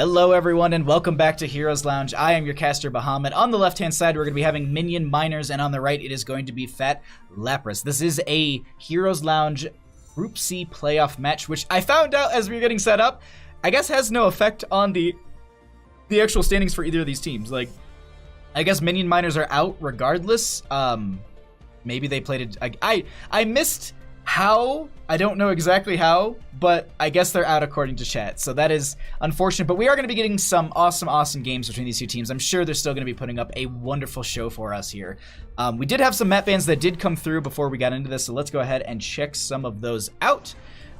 Hello everyone and welcome back to Heroes Lounge. I am your caster Bahamut. On the left hand side we're going to be having Minion Miners, and on the right it is going to be Fat Lapras. This is a Heroes Lounge Group C playoff match, which I found out as we were getting set up, I guess has no effect on the actual standings for either of these teams. Like, I guess Minion Miners are out regardless. Maybe they played it. I missed how. I don't know exactly how, but I guess they're out according to chat. So that is unfortunate, but we are going to be getting some awesome games between these two teams. I'm sure they're still going to be putting up a wonderful show for us here. We did have some map bans that did come through before we got into this, so let's go ahead and check some of those out.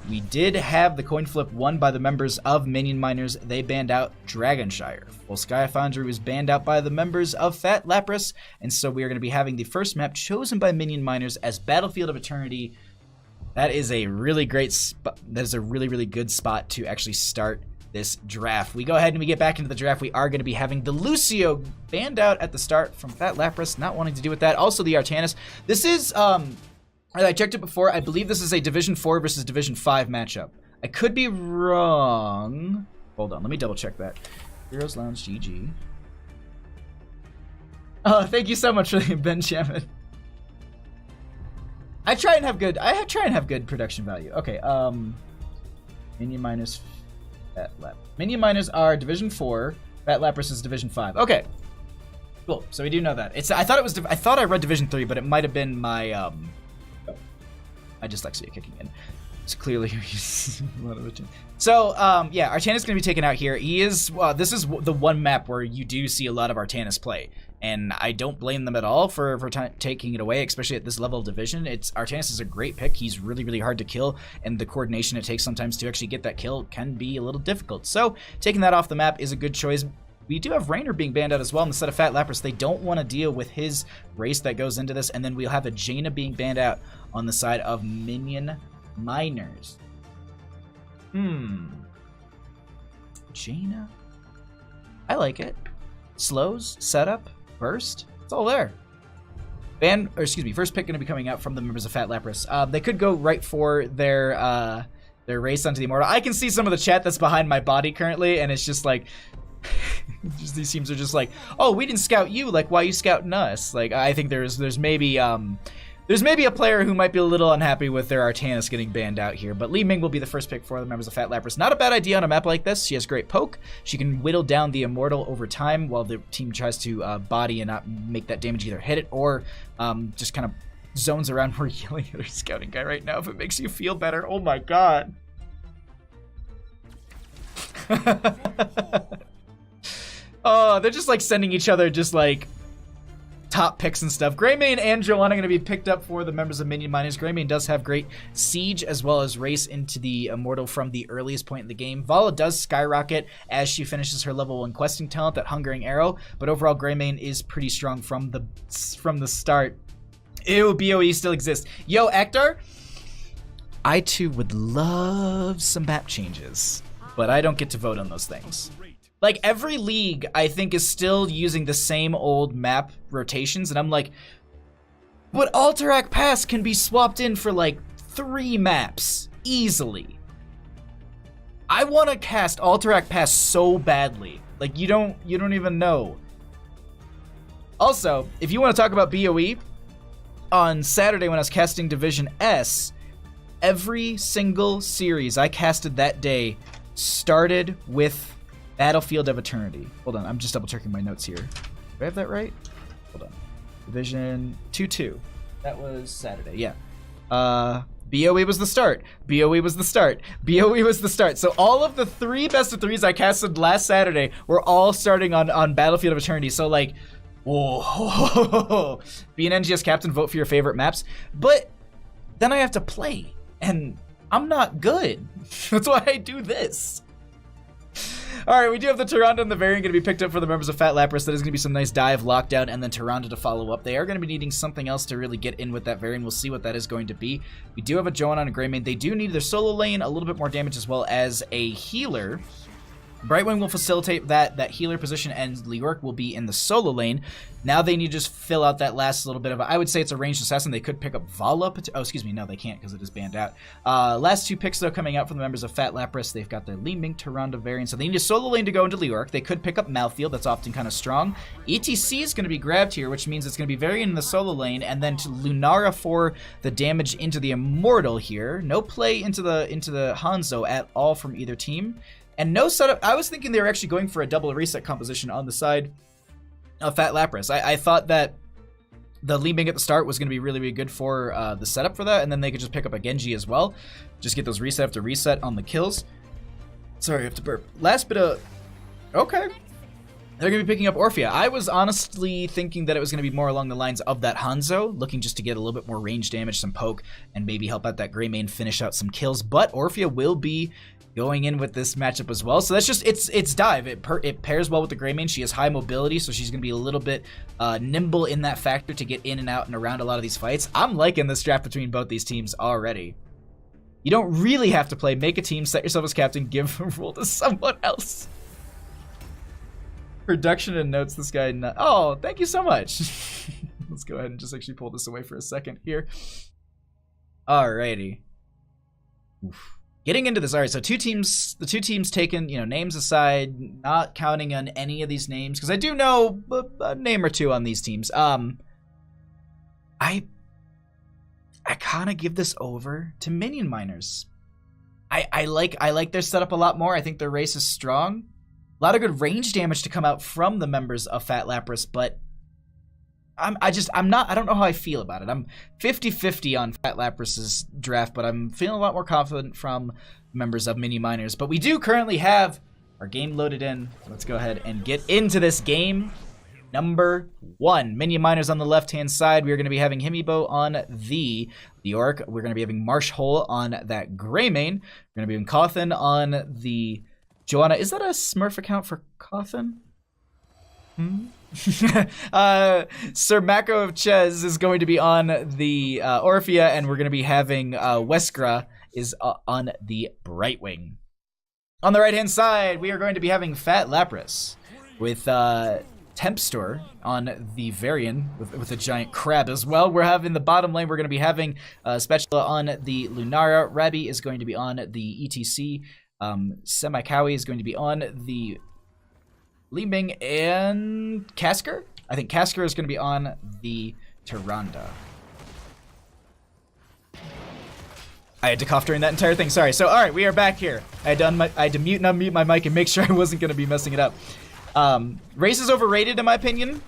We did have the coin flip won by the members of Minion Miners. They banned out Dragonshire. Full Sky Foundry was banned out by the members of Fat Lapras, and so we are going to be having the first map chosen by Minion Miners as Battlefield of Eternity. That is a really great spot. That is a really good spot to actually start this draft. We go ahead and we get back into the draft. We are going to be having the Lucio banned out at the start from Fat Lapras, not wanting to do with that. Also the Artanis. This is, I checked it before. I believe this is a Division 4 versus Division 5 matchup. I could be wrong. Hold on, let me double check that. Heroes Lounge GG. Oh, thank you so much for the Benjamin. I try and have good production value. Okay, Minion Miners, Fat Lap. Minion Miners are Division 4. Fat Lapras is Division 5. Okay, cool. So we do know that. I thought I read Division 3, but it might have been my my dyslexia kicking in. It's clearly a lot of it. So yeah, Artanis is going to be taken out here. He is. This is the one map where you do see a lot of Artanis play. And I don't blame them at all for taking it away, especially at this level of division. Artanis is a great pick. He's really hard to kill, and the coordination it takes sometimes to actually get that kill can be a little difficult. So taking that off the map is a good choice. We do have Rainer being banned out as well instead of Fat Lapras. They don't want to deal with his race that goes into this, and then we'll have a Jaina being banned out on the side of Minion Miners. Jaina? I like it. Slows, setup, burst, it's all there. First pick going to be coming out from the members of Fat Lapras. They could go right for their race onto the Immortal. I can see some of the chat that's behind my body currently, and it's just like, these teams are just like, oh, we didn't scout you, like, why are you scouting us? Like, I think there's maybe a player who might be a little unhappy with their Artanis getting banned out here, but Li Ming will be the first pick for the members of Fat Lapras. Not a bad idea on a map like this. She has great poke. She can whittle down the Immortal over time while the team tries to body and not make that damage, either hit it or just kind of zones around. We're yelling at our scouting guy right now if it makes you feel better. Oh my god. Oh, they're just like sending each other just like top picks and stuff. Greymane and Joanna going to be picked up for the members of Minion Miners. Greymane does have great siege as well as race into the Immortal from the earliest point in the game. Vala does skyrocket as she finishes her level 1 questing talent, that Hungering Arrow, but overall Greymane is pretty strong from the start. Ew, BOE still exists. Yo, Ektar, I too would love some map changes, but I don't get to vote on those things. Like, every league, I think, is still using the same old map rotations, and I'm like, but Alterac Pass can be swapped in for, like, 3 maps, easily. I want to cast Alterac Pass so badly. Like, you don't even know. Also, if you want to talk about BOE, on Saturday when I was casting Division S, every single series I casted that day started with Battlefield of Eternity. Hold on, I'm just double checking my notes here. Do I have that right? Hold on. Division 2-2. That was Saturday, yeah. BOE was the start. BOE was the start. BOE was the start. So all of the 3 best of 3s I casted last Saturday were all starting on Battlefield of Eternity. So like, whoa. Be an NGS captain, vote for your favorite maps. But then I have to play, and I'm not good. That's why I do this. Alright, we do have the Tyrande and the Variant going to be picked up for the members of Fat Lapras. That is going to be some nice dive, lockdown, and then Tyrande to follow up. They are going to be needing something else to really get in with that Variant. We'll see what that is going to be. We do have a Joanna and a Greymane. They do need their solo lane, a little bit more damage, as well as a healer. Brightwing will facilitate that healer position, and Leoric will be in the solo lane. Now they need to just fill out that last little bit of I would say it's a ranged assassin. They could pick up Vala. Oh, excuse me. No, they can't because it is banned out. Last 2 picks, though, coming out from the members of Fat Lapras. They've got their Li Ming Tyrande variant, so they need a solo lane to go into Leoric. They could pick up Malthael. That's often kind of strong. ETC is going to be grabbed here, which means it's going to be Varian in the solo lane, and then to Lunara for the damage into the Immortal here. No play into the Hanzo at all from either team. And no setup. I was thinking they were actually going for a double reset composition on the side of Fat Lapras. I thought that the Li Ming at the start was going to be really, really good for the setup for that, and then they could just pick up a Genji as well. Just get those reset after reset on the kills. Sorry, I have to burp. Last bit of... Okay. They're going to be picking up Orphea. I was honestly thinking that it was going to be more along the lines of that Hanzo, looking just to get a little bit more range damage, some poke, and maybe help out that Greymane, finish out some kills. But Orphea will be going in with this matchup as well. So that's just, it's dive. It pairs well with the Greymane. She has high mobility, so she's going to be a little bit nimble in that factor to get in and out and around a lot of these fights. I'm liking this draft between both these teams already. You don't really have to play. Make a team, set yourself as captain, give a rule to someone else. Production and notes, this guy... Oh, thank you so much. Let's go ahead and just actually pull this away for a second here. Alrighty. Oof. Getting into this, all right, so the two teams taken, names aside, not counting on any of these names, because I do know a name or two on these teams. I kind of give this over to Minion Miners. I like their setup a lot more. I think their race is strong. A lot of good range damage to come out from the members of Fat Lapras, but I don't know how I feel about it. I'm 50-50 on Fat Lapras's draft, but I'm feeling a lot more confident from members of Mini Miners. But we do currently have our game loaded in. Let's go ahead and get into this game. Number 1, Minion Miners on the left-hand side. We are going to be having Himibo on the Leoric. We're going to be having Marshhole on that Greymane. We're going to be having Cawthon on the Joanna. Is that a Smurf account for Cawthon? Sir Mako of Ches is going to be on the Orphea, and we're going to be having Weskra is on the Brightwing. On the right-hand side, we are going to be having Fat Lapras with Tempstor on the Varian with a giant crab as well. We're having the bottom lane. We're going to be having Spatula on the Lunara. Rabbi is going to be on the ETC. Semikawi is going to be on the Li Ming, and Casker? I think Casker is going to be on the Tyrande. I had to cough during that entire thing. Sorry. So, all right, we are back here. I had to mute and unmute my mic and make sure I wasn't going to be messing it up. Race is overrated in my opinion.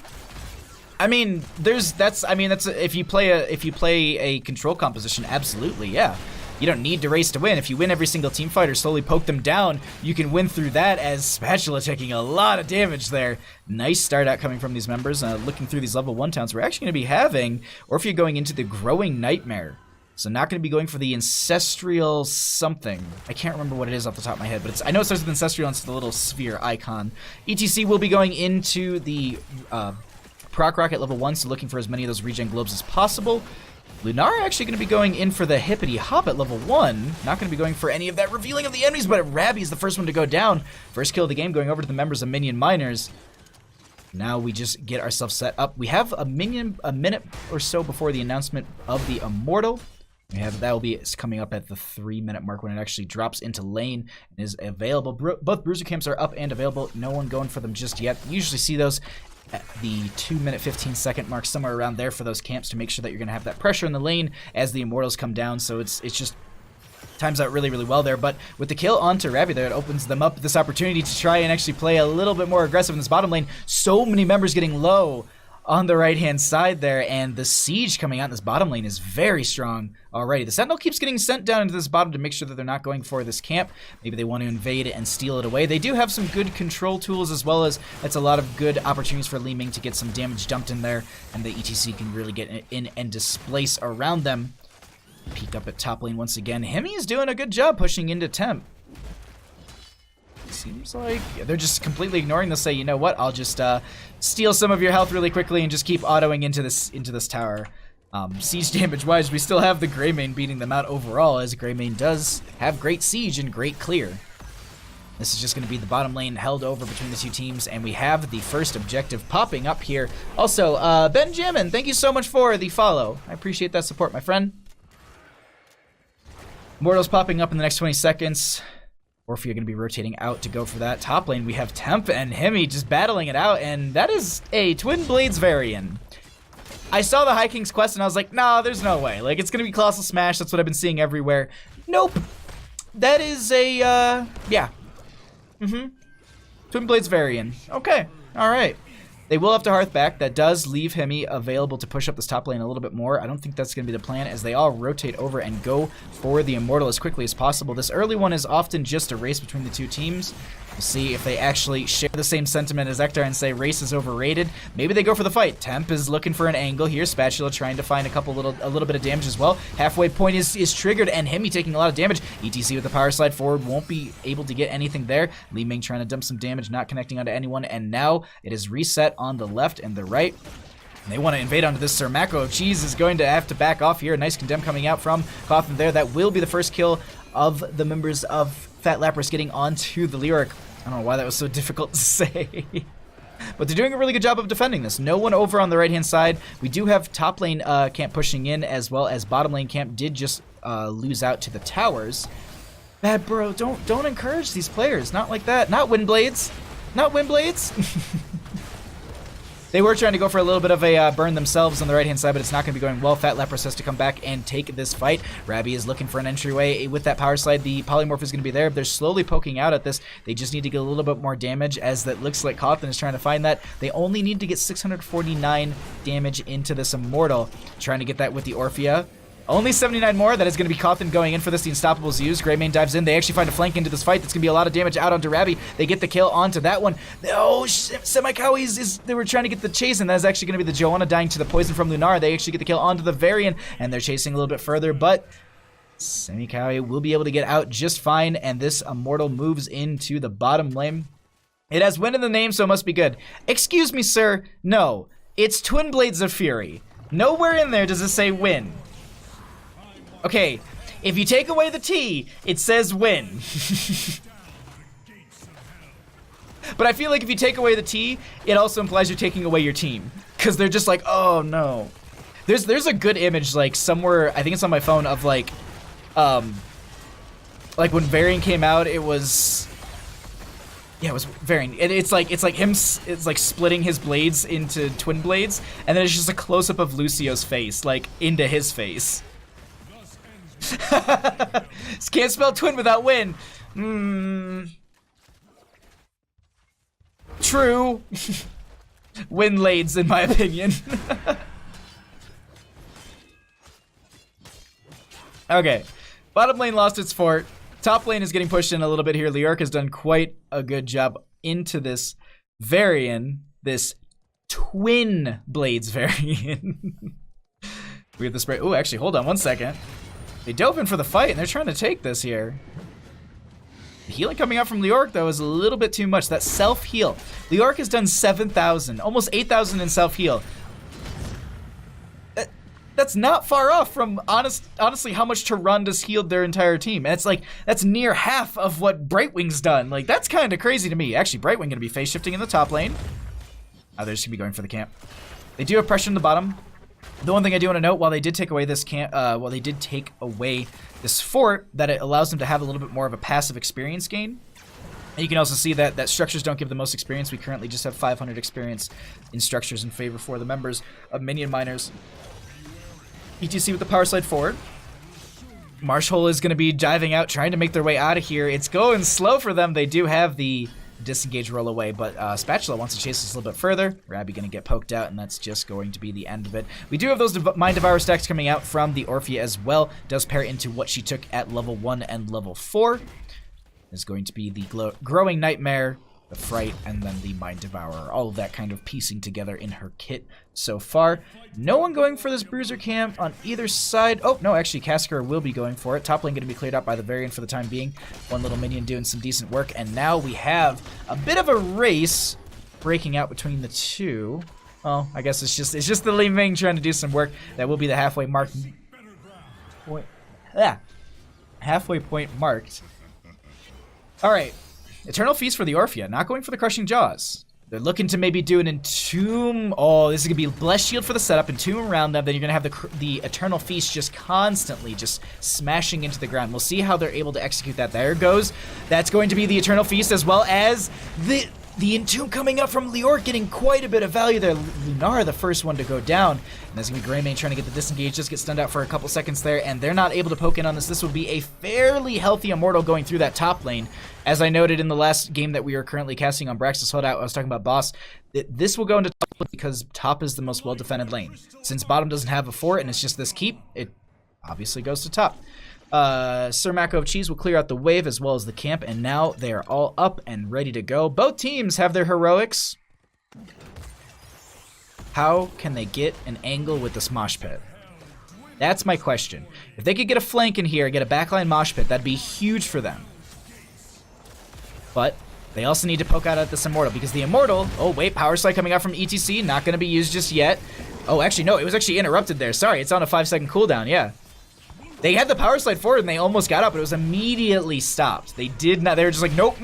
I mean, that's if you play a control composition, absolutely, yeah. You don't need to race to win. If you win every single team fight or slowly poke them down, you can win through that, as Spatula taking a lot of damage there. Nice start out coming from these members. Looking through these level 1 towns, we're actually going to be having Orphea going into the Growing Nightmare. So not going to be going for the Ancestral something. I can't remember what it is off the top of my head, but I know it starts with Ancestral and it's the little sphere icon. ETC will be going into the Proc Rock at level 1, so looking for as many of those regen globes as possible. Lunara actually going to be going in for the Hippity Hop at level 1. Not going to be going for any of that revealing of the enemies, but Rabbi is the first one to go down. First kill of the game going over to the members of Minion Miners. Now we just get ourselves set up. We have a minute or so before the announcement of the Immortal. That will be coming up at the 3-minute mark when it actually drops into lane and is available. Both bruiser camps are up and available. No one going for them just yet. You usually see those at the 2-minute 15-second mark, somewhere around there for those camps to make sure that you're going to have that pressure in the lane as the Immortals come down. So it's just times out really, really well there. But with the kill onto Rabbi there, it opens them up this opportunity to try and actually play a little bit more aggressive in this bottom lane. So many members getting low on the right-hand side there, and the siege coming out in this bottom lane is very strong already. The Sentinel keeps getting sent down into this bottom to make sure that they're not going for this camp. Maybe they want to invade it and steal it away. They do have some good control tools, as well as that's a lot of good opportunities for Li Ming to get some damage dumped in there, and the ETC can really get in and displace around them. Peek up at top lane once again. Hemi is doing a good job pushing into Temp. Seems like they're just completely ignoring this. Say, you know what? I'll just steal some of your health really quickly and just keep autoing into this tower. Siege damage wise, we still have the Greymane beating them out overall, as Greymane does have great siege and great clear. This is just going to be the bottom lane held over between the two teams, and we have the first objective popping up here. Also, Benjamin, thank you so much for the follow. I appreciate that support, my friend. Immortals popping up in the next 20 seconds. Orphea going to be rotating out to go for that. Top lane, we have Temp and Hemi just battling it out, and that is a Twin Blades variant. I saw the High King's quest, and I was like, nah, there's no way. Like, it's going to be Colossal Smash. That's what I've been seeing everywhere. Nope. That is a, yeah. Twin Blades variant. Okay. All right. They will have to Hearth back. That does leave Hemi available to push up this top lane a little bit more. I don't think that's going to be the plan as they all rotate over and go for the Immortal as quickly as possible. This early one is often just a race between the two teams. We'll see if they actually share the same sentiment as Ektar and say race is overrated. Maybe they go for the fight. Temp is looking for an angle here. Spatula trying to find a little bit of damage as well. Halfway point is triggered, and Hemi taking a lot of damage. ETC with the power slide forward won't be able to get anything there. Li Ming trying to dump some damage, not connecting onto anyone, and now it is reset on the left and the right. They want to invade onto this Sir Mako. Cheese is going to have to back off here. Nice condemn coming out from Cawthon there. That will be the first kill of the members of Fat Lapras getting onto the Lyric. I don't know why that was so difficult to say. But they're doing a really good job of defending this. No one over on the right-hand side. We do have top lane camp pushing in, as well as bottom lane camp did just lose out to the towers. Bad bro, don't encourage these players. Not like that. Not Windblades. Not Windblades. They were trying to go for a little bit of a burn themselves on the right-hand side, but it's not going to be going well. Fat Lapras has to come back and take this fight. Rabby is looking for an entryway. With that power slide, the Polymorph is going to be there. They're slowly poking out at this. They just need to get a little bit more damage, as that looks like Cawthon is trying to find that. They only need to get 649 damage into this Immortal. Trying to get that with the Orphea. Only 79 more. That is going to be Cawthon going in for this. The Unstoppables used. Greymane dives in. They actually find a flank into this fight. That's going to be a lot of damage out onto Rabby. They get the kill onto that one. Oh, Semikawi they were trying to get the chase, and that's actually going to be the Joanna dying to the poison from Lunar. They actually get the kill onto the Varian, and they're chasing a little bit further, but Semikawi will be able to get out just fine, and this Immortal moves into the bottom lane. It has Win in the name, so it must be good. Excuse me, sir. No, it's Twin Blades of Fury. Nowhere in there does it say Win. Okay, if you take away the T, it says win. But I feel like if you take away the T, it also implies you're taking away your team. Because they're just like, oh no. There's a good image, like somewhere, I think it's on my phone, of like when Varian came out, it was, yeah, it was Varian. It's like him, it's like splitting his blades into twin blades, and then it's just a close-up of Lucio's face, like into his face. Can't spell twin without win. True. Winlades, in my opinion. Okay. Bottom lane lost its fort. Top lane is getting pushed in a little bit here. Liork has done quite a good job into this Varian, this Twin Blades Varian. We have the spray. Oh, actually, hold on one second. They dove in for the fight, and they're trying to take this here. The healing coming out from Liork, though, is a little bit too much. That self-heal. Liork has done 7,000, almost 8,000 in self-heal. That's not far off from, honestly, how much Tyranda's healed their entire team. And it's like, that's near half of what Brightwing's done. Like, that's kind of crazy to me. Actually, Brightwing going to be phase-shifting in the top lane. Oh, they're just going to be going for the camp. They do have pressure in the bottom. The one thing I do want to note, while they did take away this this fort, that it allows them to have a little bit more of a passive experience gain. And you can also see that structures don't give the most experience. We currently just have 500 experience in structures in favor for the members of Minion Miners. ETC with the power slide forward. Marshall is going to be diving out, trying to make their way out of here. It's going slow for them. They do have the disengage roll away, but Spatula wants to chase us a little bit further. Rabby going to get poked out, and that's just going to be the end of it. We do have those Mind Devourer stacks coming out from the Orphea as well. Does pair into what she took at level 1 and level 4. Is going to be the Growing Nightmare, the Fright, and then the Mind Devourer. All of that kind of piecing together in her kit so far. No one going for this Bruiser camp on either side. Oh, no, actually, Casker will be going for it. Top lane going to be cleared out by the Variant for the time being. One little minion doing some decent work, and now we have a bit of a race breaking out between the two. Oh, I guess it's just the Li Ming trying to do some work. That will be the halfway mark. Halfway point marked. All right. Eternal Feast for the Orphea, not going for the Crushing Jaws. They're looking to maybe do an Entomb. Oh, this is going to be Blessed Shield for the setup, Entomb around them. Then you're going to have the Eternal Feast just constantly just smashing into the ground. We'll see how they're able to execute that. There goes. That's going to be the Eternal Feast as well as the Entomb coming up from Leoric, getting quite a bit of value there. Lunara, the first one to go down. And that's going to be Greymane trying to get the disengage, just get stunned out for a couple seconds there, and they're not able to poke in on this. This would be a fairly healthy Immortal going through that top lane. As I noted in the last game that we are currently casting on Braxis Holdout, I was talking about boss. This will go into top because top is the most well-defended lane. Since bottom doesn't have a fort and it's just this keep, it obviously goes to top. Sir Mako of Cheese will clear out the wave as well as the camp, and now they are all up and ready to go. Both teams have their heroics. How can they get an angle with this mosh pit? That's my question. If they could get a flank in here, get a backline mosh pit, that'd be huge for them. But they also need to poke out at this Immortal, because the Immortal, oh wait, Power Slide coming out from ETC, not going to be used just yet. Oh, actually, no, it was actually interrupted there. Sorry, it's on a 5-second cooldown, yeah. They had the Power Slide forward and they almost got up, but it was immediately stopped. They did not, they were just like, nope,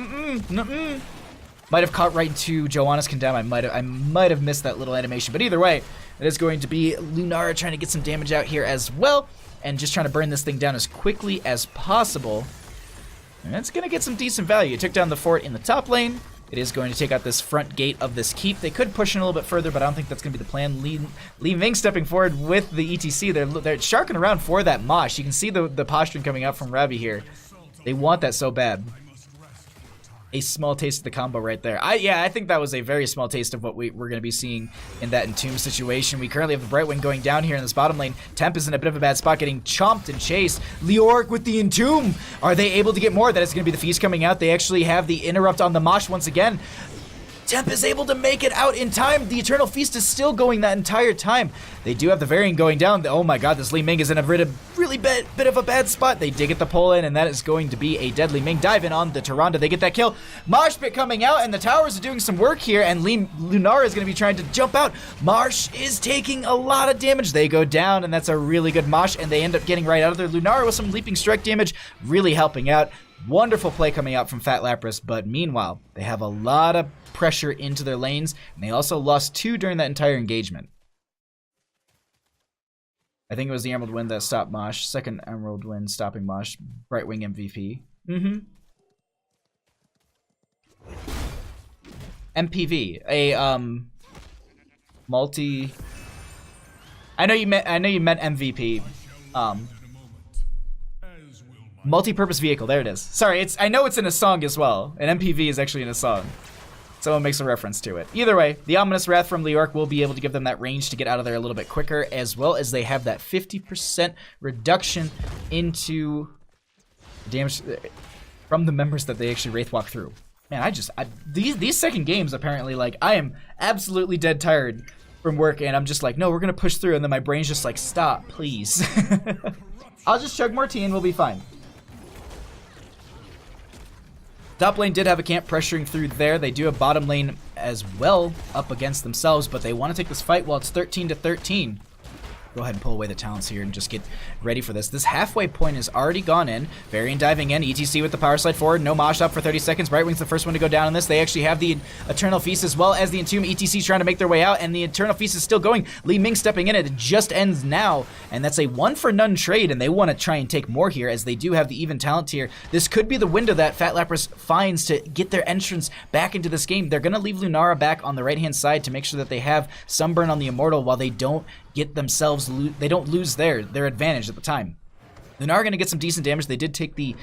Might have caught right into Joanna's Condemn. I might have missed that little animation, but either way, it is going to be Lunara trying to get some damage out here as well, and just trying to burn this thing down as quickly as possible. And it's going to get some decent value. It took down the fort in the top lane. It is going to take out this front gate of this keep. They could push in a little bit further, but I don't think that's going to be the plan. Li Ming stepping forward with the ETC. They're sharking around for that mosh. You can see the posturing coming out from Ravi here. They want that so bad. A small taste of the combo right there. I think that was a very small taste of what we're going to be seeing in that Entomb situation. We currently have the Brightwing going down here in this bottom lane. Temp is in a bit of a bad spot, getting chomped and chased. Leoric with the Entomb. Are they able to get more? That is going to be the Feast coming out. They actually have the interrupt on the Mosh once again. Temp is able to make it out in time. The Eternal Feast is still going that entire time. They do have the Variant going down. Oh my god, this Li Ming is in a really bit of a bad spot. They did get the pull in, and that is going to be a deadly Ming dive in on the Tyrande. They get that kill. Mosh Pit coming out, and the towers are doing some work here, and Lunara is going to be trying to jump out. Marsh is taking a lot of damage. They go down, and that's a really good Mosh, and they end up getting right out of there. Lunara with some leaping strike damage, really helping out. Wonderful play coming out from Fat Lapras, but meanwhile, they have a lot of pressure into their lanes, and they also lost 2 during that entire engagement. I think it was the Emerald Wind that stopped Mosh. Second Emerald Wind stopping Mosh. Brightwing MVP. MPV, a multi. I know you meant MVP. Multi-purpose vehicle. There it is. Sorry, I know it's in a song as well. An MPV is actually in a song. Someone makes a reference to it. Either way, the Ominous Wrath from Leoric will be able to give them that range to get out of there a little bit quicker, as well as they have that 50% reduction into damage from the members that they actually Wraith Walk through. Man, these second games, apparently, like, I am absolutely dead tired from work, and I'm just like, no, we're gonna push through, and then my brain's just like, stop, please. I'll just chug more tea and we'll be fine. Top lane did have a camp pressuring through there. They do have bottom lane as well up against themselves, but they want to take this fight while it's 13-13. Go ahead and pull away the talents here and just get ready for this. This halfway point has already gone in. Varian diving in. ETC with the power slide forward. No mosh up for 30 seconds. Brightwing's the first one to go down in this. They actually have the Eternal Feast as well as the Entomb. ETC trying to make their way out, and the Eternal Feast is still going. Li Ming stepping in. It just ends now, and that's a 1-for-none trade, and they want to try and take more here as they do have the even talent here. This could be the window that Fat Lapras finds to get their entrance back into this game. They're going to leave Lunara back on the right-hand side to make sure that they have Sunburn on the Immortal while they don't get themselves, they don't lose their advantage at the time. Lunara going to get some decent damage. They did take the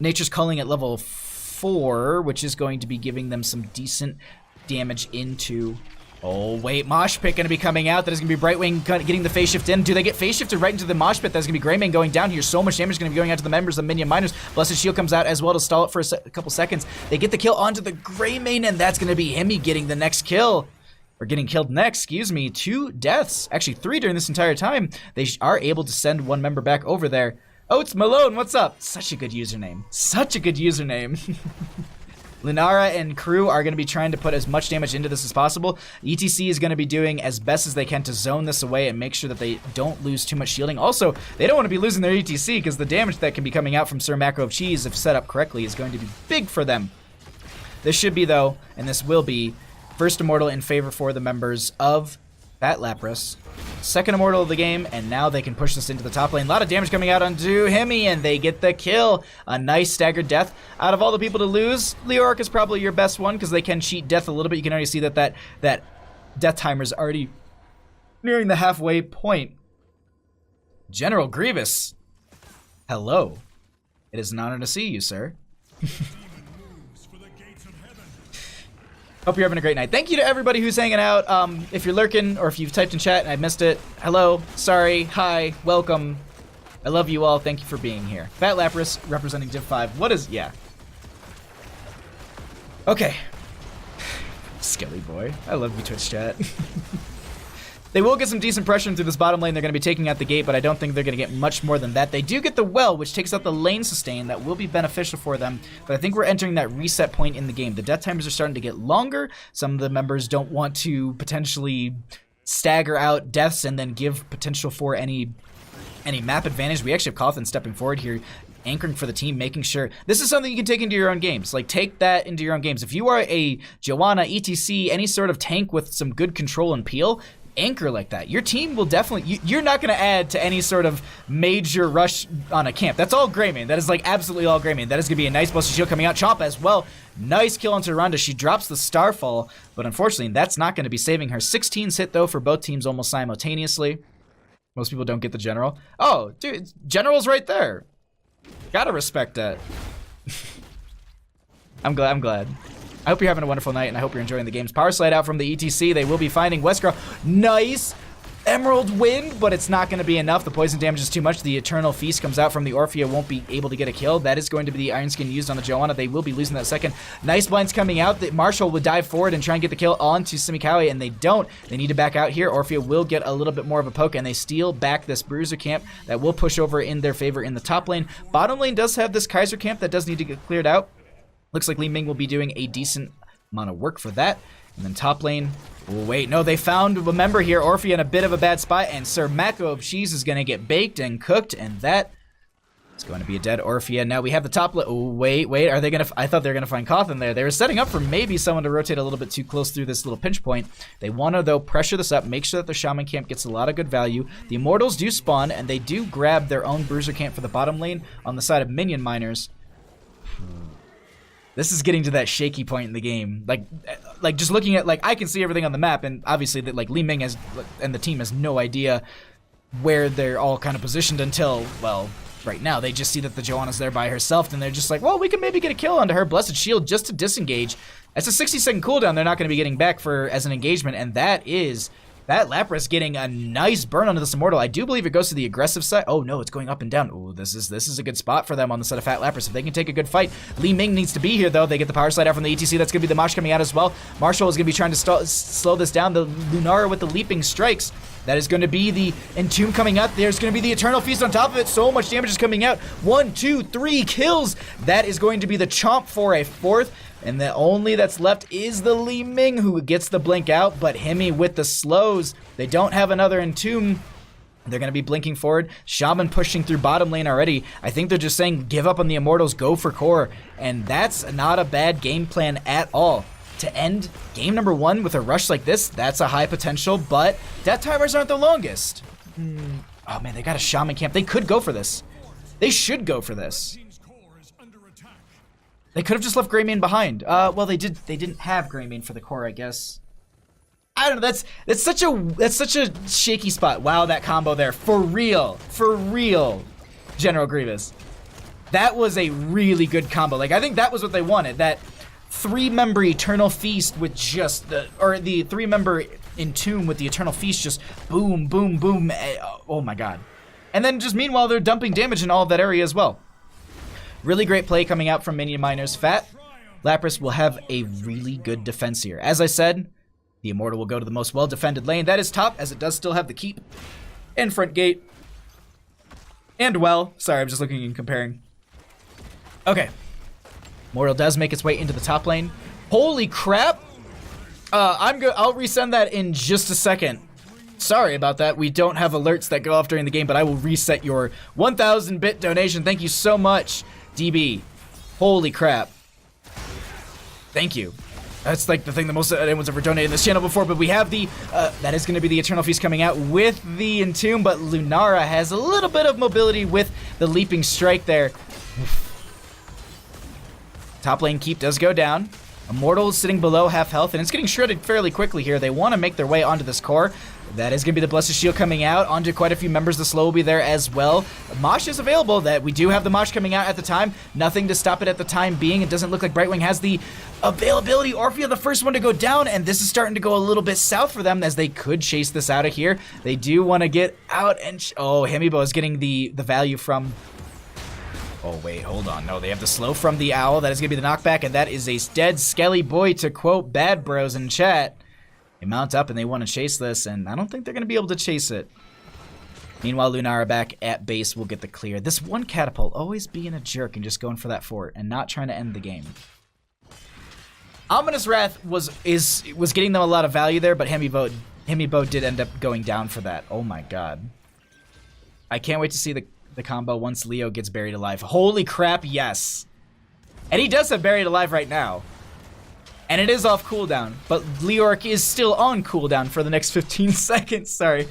Nature's Culling at level 4, which is going to be giving them some decent damage into... Oh, wait, Mosh Pit going to be coming out. That is going to be Brightwing getting the phase shift in. Do they get phase shifted right into the Mosh Pit? That's going to be Greymane going down here. So much damage is going to be going out to the members of Minion Miners. Blessed Shield comes out as well to stall it for a couple seconds. They get the kill onto the Greymane, and that's going to be Hemi getting the next kill. Or getting killed next, excuse me. 2 deaths, actually 3 during this entire time. They are able to send one member back over there. Oh, it's Malone, what's up? Such a good username. Such a good username. Lunara and crew are going to be trying to put as much damage into this as possible. ETC is going to be doing as best as they can to zone this away and make sure that they don't lose too much shielding. Also, they don't want to be losing their ETC because the damage that can be coming out from Sir Macro of Cheese, if set up correctly, is going to be big for them. This should be, though, and this will be, first Immortal in favor for the members of Fat Lapras. Second Immortal of the game, and now they can push this into the top lane. A lot of damage coming out onto Hemi, and they get the kill. A nice staggered death. Out of all the people to lose, Leoric is probably your best one because they can cheat death a little bit. You can already see that death timer is already nearing the halfway point. General Grievous, hello. It is an honor to see you, sir. Hope you're having a great night. Thank you to everybody who's hanging out. If you're lurking or if you've typed in chat and I missed it, hello, sorry, hi, welcome. I love you all. Thank you for being here. Fat Lapras representing Div 5. What is, yeah. Okay. Skelly boy. I love you, Twitch chat. They will get some decent pressure through this bottom lane. They're going to be taking out the gate, but I don't think they're going to get much more than that. They do get the well, which takes out the lane sustain. That will be beneficial for them, but I think we're entering that reset point in the game. The death timers are starting to get longer. Some of the members don't want to potentially stagger out deaths and then give potential for any map advantage. We actually have Cawthon stepping forward here, anchoring for the team, making sure this is something you can take into your own games. Like, take that into your own games. If you are a Joanna, ETC, any sort of tank with some good control and peel, anchor like that. Your team will definitely, you're not going to add to any sort of major rush on a camp. That's all Greymane. That is like absolutely all Greymane. That is going to be a nice busted shield coming out. Chomp as well. Nice kill onto Ronda. She drops the Starfall, but unfortunately that's not going to be saving her. 16's hit though for both teams almost simultaneously. Most people don't get the General. Oh, dude, General's right there. Gotta respect that. I'm glad. I hope you're having a wonderful night, and I hope you're enjoying the games. Power Slide out from the ETC. They will be finding Westgrow. Nice Emerald Wind, but it's not going to be enough. The poison damage is too much. The Eternal Feast comes out from the Orphea. Won't be able to get a kill. That is going to be the Iron Skin used on the Joanna. They will be losing that second. Nice blinds coming out. The Marshall would dive forward and try and get the kill onto Simikawa, and they don't. They need to back out here. Orphea will get a little bit more of a poke, and they steal back this Bruiser camp that will push over in their favor in the top lane. Bottom lane does have this Kaiser camp that does need to get cleared out. Looks like Li Ming will be doing a decent amount of work for that. And then top lane, oh, wait, no, they found a member here. Orphea in a bit of a bad spot, and Sir Mako of Cheese is going to get baked and cooked, and that is going to be a dead Orphea. Now we have the top lane. Oh, wait, are they going to, I thought they were going to find Cawthon there. They were setting up for maybe someone to rotate a little bit too close through this little pinch point. They want to, though, pressure this up, make sure that the Shaman camp gets a lot of good value. The Immortals do spawn, and they do grab their own Bruiser camp for the bottom lane on the side of Minion Miners. This is getting to that shaky point in the game. Like just looking at, like, I can see everything on the map, and obviously that, like, Li Ming has, and the team has no idea where they're all kind of positioned until, well, right now. They just see that the Joanna's there by herself, and they're just like, well, we can maybe get a kill onto her Blessed Shield just to disengage. That's a 60-second cooldown they're not going to be getting back for as an engagement, and that is that Lapras getting a nice burn onto this Immortal. I do believe it goes to the aggressive side. Oh no, it's going up and down. Oh, this is a good spot for them on the side of Fat Lapras. If they can take a good fight. Li Ming needs to be here though. They get the Power Slide out from the ETC. That's going to be the Mosh coming out as well. Marshall is going to be trying to slow this down. The Lunara with the leaping strikes. That is going to be the Entomb coming out. There's going to be the Eternal Feast on top of it. So much damage is coming out. 1, 2, 3 kills. That is going to be the Chomp for a fourth. And the only that's left is the Li Ming, who gets the blink out, but Hemi with the slows. They don't have another Entomb. They're going to be blinking forward. Shaman pushing through bottom lane already. I think they're just saying, give up on the Immortals, go for core. And that's not a bad game plan at all. To end game number 1 with a rush like this, that's a high potential, but death timers aren't the longest. Oh man, they got a Shaman camp. They could go for this. They should go for this. They could have just left Greymane behind. Well, they did. They didn't have Greymane for the core, I guess. I don't know. That's such a shaky spot. Wow, that combo there, for real, General Grievous. That was a really good combo. Like, I think that was what they wanted. That 3-member Eternal Feast with just the 3-member Entomb with the Eternal Feast, just boom, boom, boom. Oh my god. And then just meanwhile they're dumping damage in all of that area as well. Really great play coming out from Minion Miners. Fat Lapras will have a really good defense here. As I said, the Immortal will go to the most well-defended lane. That is top, as it does still have the keep and front gate. And well, sorry, I'm just looking and comparing. Okay. Mortal does make its way into the top lane. Holy crap! I'll resend that in just a second. Sorry about that. We don't have alerts that go off during the game, but I will reset your 1,000-bit donation. Thank you so much, DB. Holy crap. Thank you. That's like the thing the most anyone's ever donated in this channel before, but we have the, that is going to be the Eternal Feast coming out with the Entomb, but Lunara has a little bit of mobility with the Leaping Strike there. Top lane keep does go down. Immortal is sitting below half health, and it's getting shredded fairly quickly here. They want to make their way onto this core. That is going to be the Blessed Shield coming out onto quite a few members. The slow will be there as well. Mosh is available. That we do have the Mosh coming out at the time. Nothing to stop it at the time being. It doesn't look like Brightwing has the availability. Orphea the first one to go down, and this is starting to go a little bit south for them as they could chase this out of here. They do want to get out and... oh, Hemibo is getting the value from... oh, wait, hold on. No, they have the slow from the Owl. That is going to be the knockback, and that is a dead Skelly boy, to quote Bad Bros in chat. They mount up, and they want to chase this, and I don't think they're going to be able to chase it. Meanwhile, Lunara back at base will get the clear. This one Catapult always being a jerk and just going for that fort and not trying to end the game. Ominous Wrath was getting them a lot of value there, but Hemibo did end up going down for that. Oh my god. I can't wait to see the combo once Leo gets buried alive. Holy crap, yes. And he does have buried alive right now. And it is off cooldown, but Leoric is still on cooldown for the next 15 seconds. Sorry.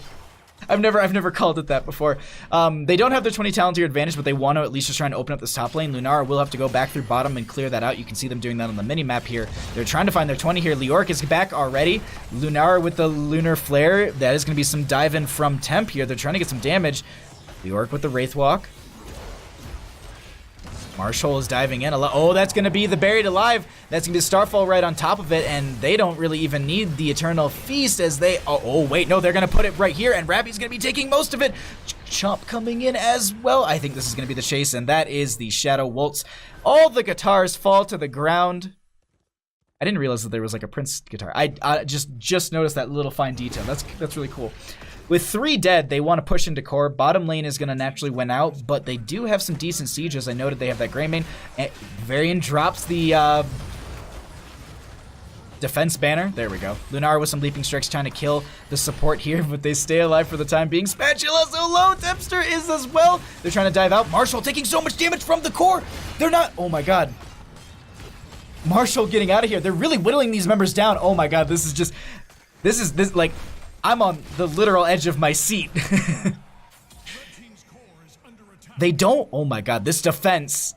I've never called it that before. They don't have their 20 talent tier advantage, but they want to at least just try and open up this top lane. Lunara will have to go back through bottom and clear that out. You can see them doing that on the mini-map here. They're trying to find their 20 here. Leoric is back already. Lunara with the Lunar Flare. That is going to be some dive-in from Temp here. They're trying to get some damage. Leoric with the Wraith Walk. Marshall is diving in. Oh, that's going to be the Buried Alive. That's going to be Starfall right on top of it, and they don't really even need the Eternal Feast as they... oh, wait, no, they're going to put it right here, and Rappy's going to be taking most of it. Chomp coming in as well. I think this is going to be the chase, and that is the Shadow Waltz. All the guitars fall to the ground. I didn't realize that there was like a Prince guitar. I just noticed that little fine detail. That's really cool. With 3 dead, they want to push into core. Bottom lane is going to naturally win out, but they do have some decent siege. As I noted, they have that Grey Mane. Varian drops the defense banner. There we go. Lunara with some leaping strikes trying to kill the support here, but they stay alive for the time being. Spatula so low. Dempster is as well. They're trying to dive out. Marshall taking so much damage from the core. They're not... oh my god. Marshall getting out of here. They're really whittling these members down. Oh my god, this is like... I'm on the literal edge of my seat. They don't... oh my god, this defense.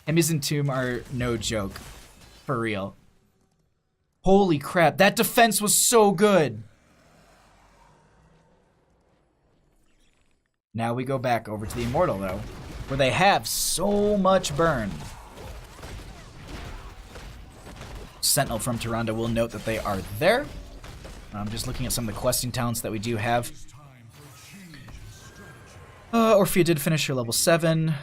Hemis and Tomb are no joke. For real. Holy crap, that defense was so good. Now we go back over to the Immortal, though, where they have so much burn. Sentinel from Tyrande will note that they are there. I'm just looking at some of the questing talents that we do have. Orphea did finish her level 7.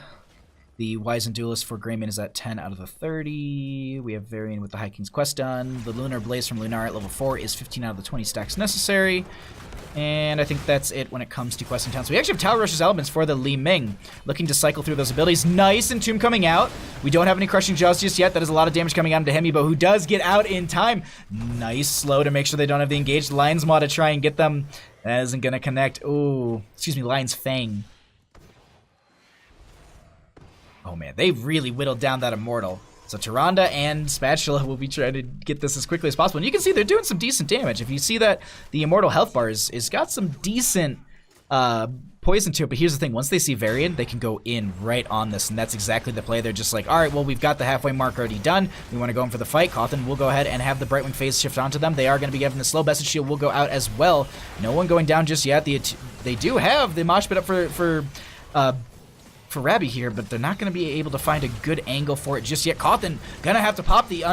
The Wizened Duelist for Grey Mane is at 10 out of the 30. We have Varian with the High King's Quest done. The Lunar Blaze from Lunara at level 4 is 15 out of the 20 stacks necessary. And I think that's it when it comes to questing talents. We actually have Tower Rush's Elements for the Li Ming. Looking to cycle through those abilities. Nice, Entomb coming out. We don't have any Crushing Jaws just yet. That is a lot of damage coming out into Hemibo, who does get out in time. Nice slow to make sure they don't have the engaged Lion's Maw to try and get them. That isn't going to connect. Ooh, excuse me, Lion's Fang. Oh man, they really whittled down that Immortal. So Tyrande and Spatula will be trying to get this as quickly as possible. And you can see they're doing some decent damage. If you see that the Immortal health bar is got some decent poison to it. But here's the thing, once they see Varian, they can go in right on this. And that's exactly the play. They're just like, all right, well, we've got the halfway mark already done. We want to go in for the fight. Cawthon will go ahead and have the Brightwing phase shift onto them. They are going to be given the slow. Blessed Shield will go out as well. No one going down just yet. They do have the mosh pit up for Rabby here, but they're not going to be able to find a good angle for it just yet. Cawthon gonna have to pop the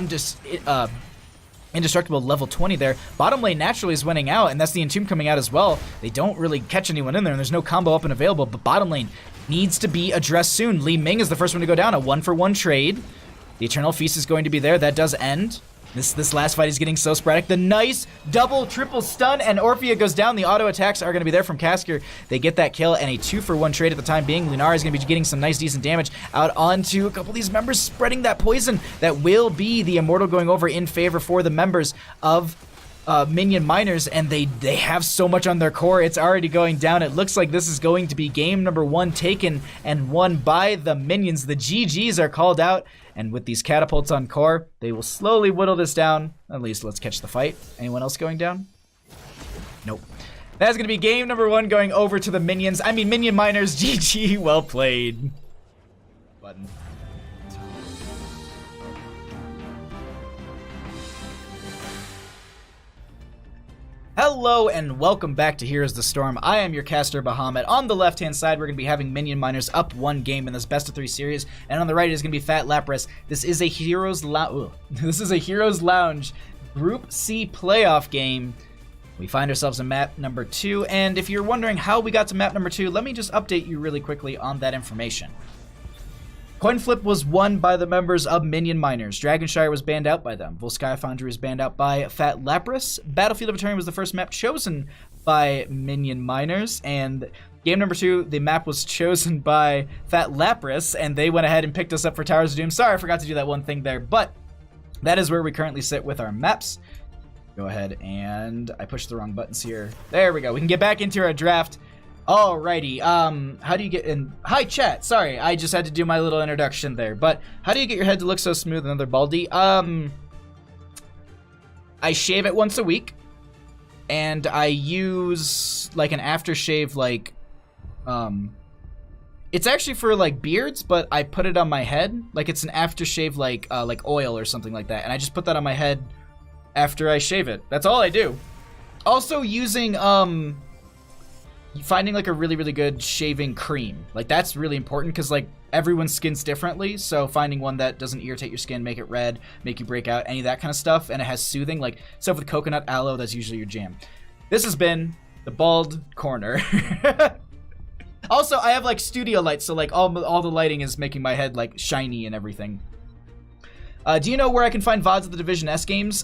indestructible level 20 there. Bottom lane naturally is winning out, and that's the Entomb coming out as well. They don't really catch anyone in there, and there's no combo up and available, but bottom lane needs to be addressed soon. Li Ming is the first one to go down, a 1-for-1 trade. The Eternal Feast is going to be there. That does end. This last fight is getting so sporadic. The nice double, triple stun, and Orphea goes down. The auto attacks are going to be there from Casker. They get that kill, and a 2-for-1 trade at the time being. Lunara is going to be getting some nice, decent damage out onto a couple of these members, spreading that poison. That will be the Immortal going over in favor for the members of Minion Miners, and they have so much on their core. It's already going down. It looks like this is going to be game number 1 taken and won by the Minions. The GGs are called out, and with these catapults on core, they will slowly whittle this down. At least let's catch the fight. Anyone else going down? Nope. That's going to be game number 1 going over to the Minions. I mean, Minion Miners, GG, well played. Button. Hello and welcome back to Heroes the Storm. I am your caster Bahamut. On the left hand side, we're going to be having Minion Miners up 1 game in this best of 3 series, and on the right is going to be Fat Lapras. This is a Heroes Lounge Group C playoff game. We find ourselves in map number 2, and if you're wondering how we got to map number 2, let me just update you really quickly on that information. Coin flip was won by the members of Minion Miners. Dragonshire was banned out by them. Volskaya Foundry was banned out by Fat Lapras. Battlefield of Eternia was the first map chosen by Minion Miners. And game number 2, the map was chosen by Fat Lapras, and they went ahead and picked us up for Towers of Doom. Sorry, I forgot to do that one thing there, but that is where we currently sit with our maps. Go ahead and I pushed the wrong buttons here. There we go. We can get back into our draft. Alrighty, how do you get in? Hi, chat. Sorry, I just had to do my little introduction there. But how do you get your head to look so smooth, another Baldy? I shave it once a week, and I use like an aftershave, like, it's actually for like beards, but I put it on my head, like it's an aftershave, like oil or something like that, and I just put that on my head after I shave it. That's all I do. Also using finding like a really, really good shaving cream. Like that's really important because like everyone's skin's differently. So finding one that doesn't irritate your skin, make it red, make you break out, any of that kind of stuff. And it has soothing, like stuff with coconut, aloe, that's usually your jam. This has been the Bald Corner. Also, I have like studio lights. So like all the lighting is making my head like shiny and everything. Do you know where I can find VODs of the Division S games?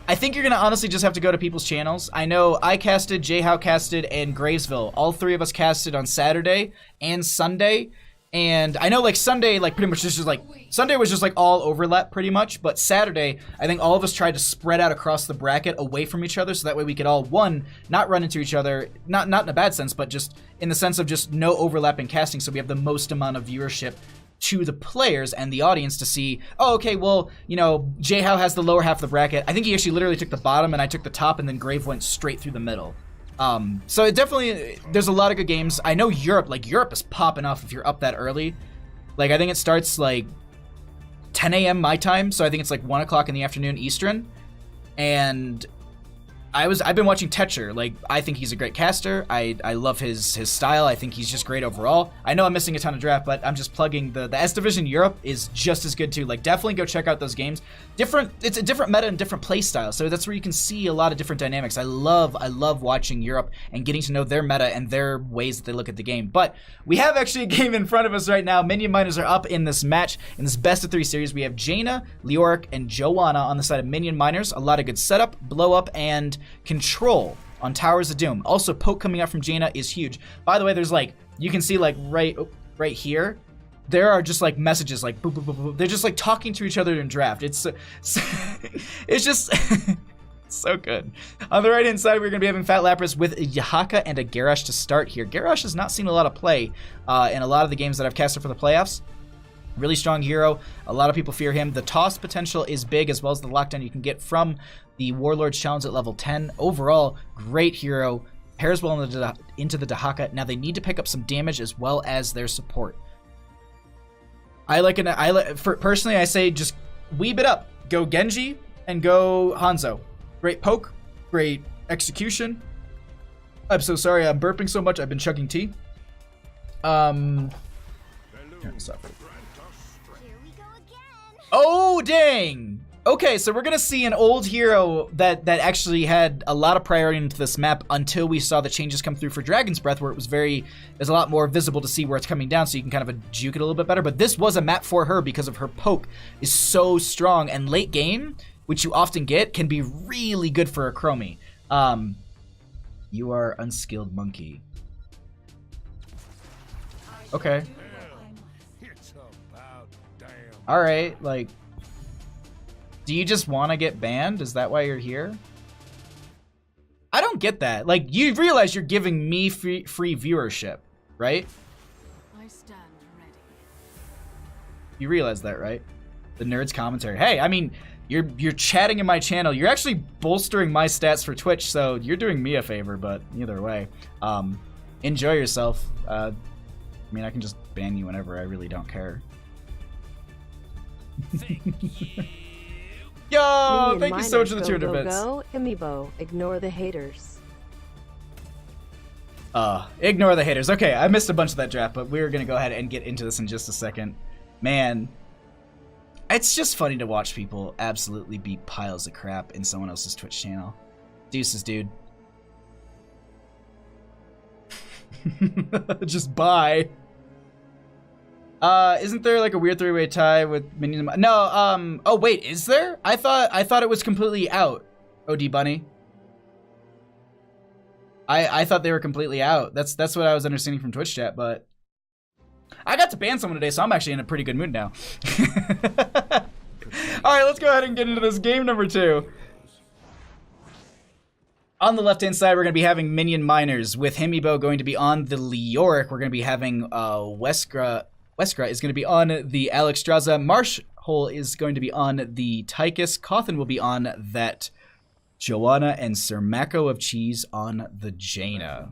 I think you're going to honestly just have to go to people's channels. I know I casted, J-How casted, and Gravesville. All 3 of us casted on Saturday and Sunday. And I know like Sunday, like pretty much just like, Sunday was just like all overlap pretty much. But Saturday, I think all of us tried to spread out across the bracket away from each other. So that way we could all, one, not run into each other. Not in a bad sense, but just in the sense of just no overlapping casting. So we have the most amount of viewership to the players and the audience to see, oh, okay, well, you know, J-How has the lower half of the bracket. I think he actually literally took the bottom and I took the top, and then Grave went straight through the middle. So it definitely, there's a lot of good games. I know Europe is popping off if you're up that early. Like, I think it starts like 10 a.m. my time, so I think it's like 1 o'clock in the afternoon Eastern. And I've been watching Tetcher. Like, I think he's a great caster. I love his style. I think he's just great overall. I know I'm missing a ton of draft, but I'm just plugging the S Division Europe is just as good too. Like, definitely go check out those games. It's a different meta and different play style, so that's where you can see a lot of different dynamics. I love watching Europe and getting to know their meta and their ways that they look at the game. But we have actually a game in front of us right now. Minion Miners are up in this match. In this best of 3 series, we have Jaina, Leoric, and Joanna on the side of Minion Miners. A lot of good setup, blow up, and control on Towers of Doom. Also, poke coming out from Jaina is huge. By the way, there's like, you can see like right here, there are just like messages like boop, boop, boop, boop. They're just like talking to each other in draft. It's just so good. On the right hand side, we're going to be having Fat Lapras with Yahaka and a Garrosh to start here. Garrosh has not seen a lot of play in a lot of the games that I've casted for the playoffs. Really strong hero. A lot of people fear him. The toss potential is big, as well as the lockdown you can get from the Warlord's Challenge at level 10. Overall, great hero. Pairs well into the Dahaka. Now they need to pick up some damage as well as their support. Personally, I say just weeb it up. Go Genji and go Hanzo. Great poke, great execution. I'm so sorry I'm burping so much. I've been chugging tea. Oh, dang. Okay, so we're going to see an old hero that actually had a lot of priority into this map until we saw the changes come through for Dragon's Breath, where it was a lot more visible to see where it's coming down, so you can kind of juke it a little bit better. But this was a map for her because of her poke is so strong, and late game, which you often get, can be really good for a Chromie. You are unskilled monkey. Okay. Alright, like, do you just want to get banned? Is that why you're here? I don't get that. Like, you realize you're giving me free viewership, right? I stand ready. You realize that, right? The Nerds commentary. Hey, I mean, you're chatting in my channel. You're actually bolstering my stats for Twitch, so you're doing me a favor, but either way. Enjoy yourself. I mean, I can just ban you whenever. I really don't care. Yo, thank you so much for the 200 bits. Go, Amiibo, ignore the haters. Ignore the haters. Okay, I missed a bunch of that draft, but we're gonna go ahead and get into this in just a second. Man, it's just funny to watch people absolutely beat piles of crap in someone else's Twitch channel. Deuces, dude. Just bye. Isn't there like a weird three-way tie with Minion? No, oh wait, is there? I thought it was completely out. OD Bunny. I thought they were completely out. That's what I was understanding from Twitch chat, but I got to ban someone today, so I'm actually in a pretty good mood now. Alright, let's go ahead and get into this game number 2. On the left-hand side, we're going to be having Minion Miners, with Himibo going to be on the Leoric. We're going to be having Weskra is going to be on the Alexstrasza. Marshall is going to be on the Tychus. Cawthon will be on that Joanna, and Sir Mako of Cheese on the Jaina.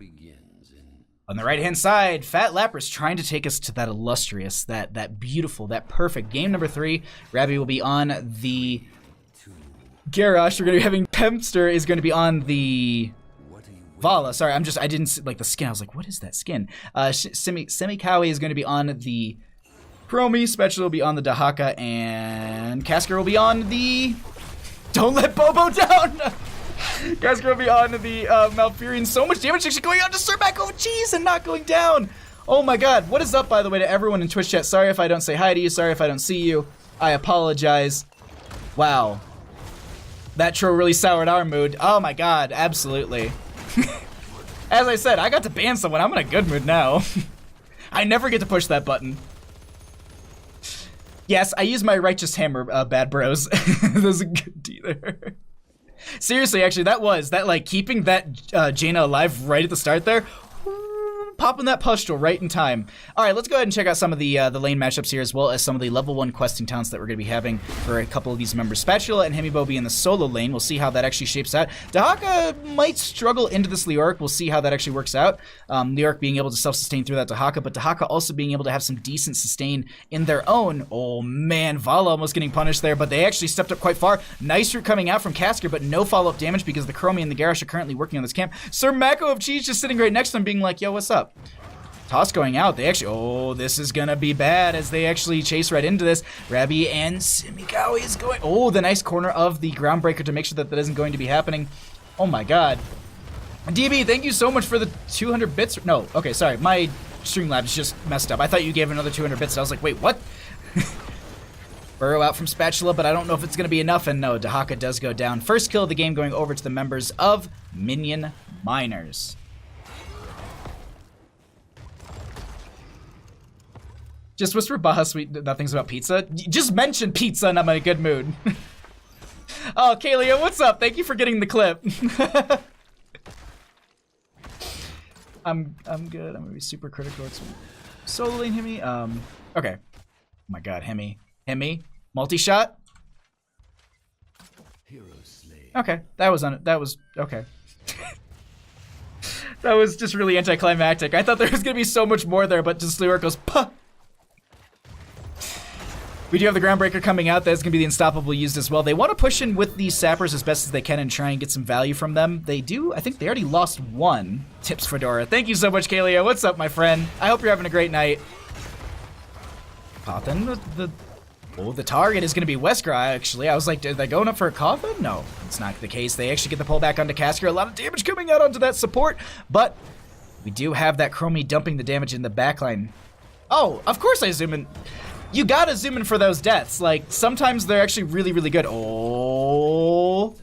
On the right-hand side, Fat Lapras trying to take us to that illustrious, that beautiful, that perfect game number 3. Rabby will be on the Garrosh. We're going to be having Pempster is going to be on the Vala. Sorry, I didn't see, like, the skin. I was like, what is that skin? Semikawi is going to be on the Chromie. Spatula will be on the Dahaka, and Casker will be on the... Don't let Bobo down! Casker will be on the Malfurion. So much damage actually going on to Sir Mako of Cheese and not going down. Oh my god. What is up, by the way, to everyone in Twitch chat? Sorry if I don't say hi to you. Sorry if I don't see you. I apologize. Wow. That troll really soured our mood. Oh my god, absolutely. As I said, I got to ban someone. I'm in a good mood now. I never get to push that button. Yes, I use my righteous hammer, bad bros. That's a good dealer. Seriously, actually, that like keeping that Jaina alive right at the start there. Popping that pustule right in time. All right, let's go ahead and check out some of the lane matchups here, as well as some of the level 1 questing talents that we're going to be having for a couple of these members. Spatula and Himibo be in the solo lane. We'll see how that actually shapes out. Dahaka might struggle into this Leoric. We'll see how that actually works out. Leoric being able to self-sustain through that Dahaka, but Dahaka also being able to have some decent sustain in their own. Oh man, Vala almost getting punished there, but they actually stepped up quite far. Nice root coming out from Casker, but no follow-up damage because the Chromie and the Garrosh are currently working on this camp. Sir Mako of Cheese just sitting right next to them being like, yo, what's up? Toss going out. They actually, oh, this is gonna be bad as they actually chase right into this. Rabby and Semikawi is going, oh, the nice corner of the Groundbreaker to make sure that that isn't going to be happening. Oh my god. DB, thank you so much for the 200 bits. No, okay, sorry, my Streamlabs just messed up. I thought you gave another 200 bits, and I was like, wait, what? Burrow out from Spatula, but I don't know if it's gonna be enough, and no, Dahaka does go down. First kill of the game going over to the members of Minion Miners. Just whisper Baja Sweet nothings about pizza. Just mention pizza and I'm in a good mood. Oh, Kalia, what's up? Thank you for getting the clip. I'm good. I'm gonna be super critical. It's solo lane Hemi. Okay. Oh my god, Hemi. Multi-shot. Okay, that was okay. That was just really anticlimactic. I thought there was gonna be so much more there, but just Leoric goes, puh. We do have the Groundbreaker coming out. That's going to be the Unstoppable used as well. They want to push in with these sappers as best as they can and try and get some value from them. They do. I think they already lost one. Tips Fedora. Thank you so much, Kalia. What's up, my friend? I hope you're having a great night. Cawthon, the target is going to be Weskra, actually. I was like, are they going up for a Cawthon? No, it's not the case. They actually get the pullback onto Casker. A lot of damage coming out onto that support, but we do have that Chromie dumping the damage in the backline. Oh, of course I zoom in. you gotta zoom in for those deaths. Like, sometimes they're actually really, really good. Oh.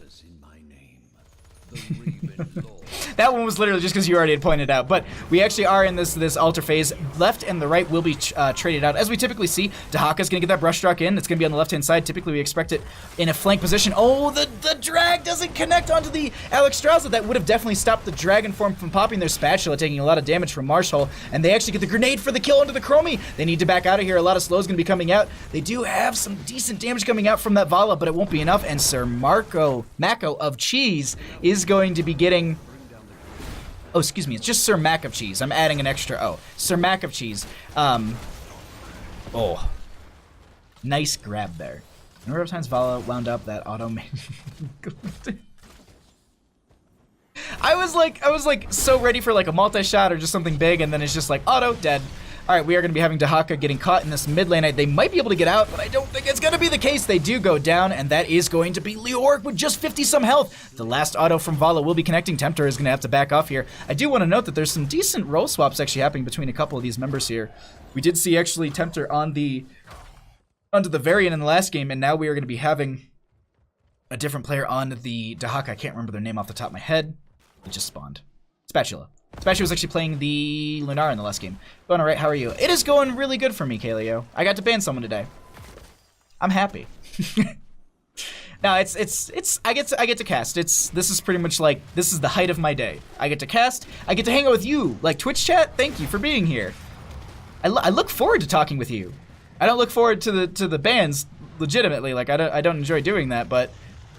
That one was literally just because you already had pointed out. But we actually are in this altar phase. Left and the right will be traded out. As we typically see, Dahaka's going to get that brush stroke in. It's going to be on the left-hand side. Typically, we expect it in a flank position. Oh, the drag doesn't connect onto the Alexstrasza. That would have definitely stopped the dragon form from popping their spatula, taking a lot of damage from Marshall. And they actually get the grenade for the kill onto the Chromie. They need to back out of here. A lot of slow is going to be coming out. They do have some decent damage coming out from that Vala, but it won't be enough. And Sir Mako of Cheese is going to be getting... Oh, excuse me, it's just Sir Mac of Cheese. I'm adding an extra O. Sir Mac of Cheese. Oh. Nice grab there. Number of times Vala wound up that auto I was like so ready for like a multi-shot or just something big, and then it's just like auto, dead. Alright, we are going to be having Dahaka getting caught in this mid lane. They might be able to get out, but I don't think it's going to be the case. They do go down, and that is going to be Leoric with just 50-some health. The last auto from Vala will be connecting. Tempter is going to have to back off here. I do want to note that there's some decent role swaps actually happening between a couple of these members here. We did see actually Tempter onto the variant in the last game, and now we are going to be having a different player on the Dahaka. I can't remember their name off the top of my head. It just spawned. Spatula. Spatula was actually playing the Lunar in the last game. Going alright, how are you? It is going really good for me, Kaleo. I got to ban someone today. I'm happy. No, I get to cast. This is pretty much like, this is the height of my day. I get to cast, I get to hang out with you. Like Twitch chat, thank you for being here. I look forward to talking with you. I don't look forward to the bans legitimately. Like I don't enjoy doing that, but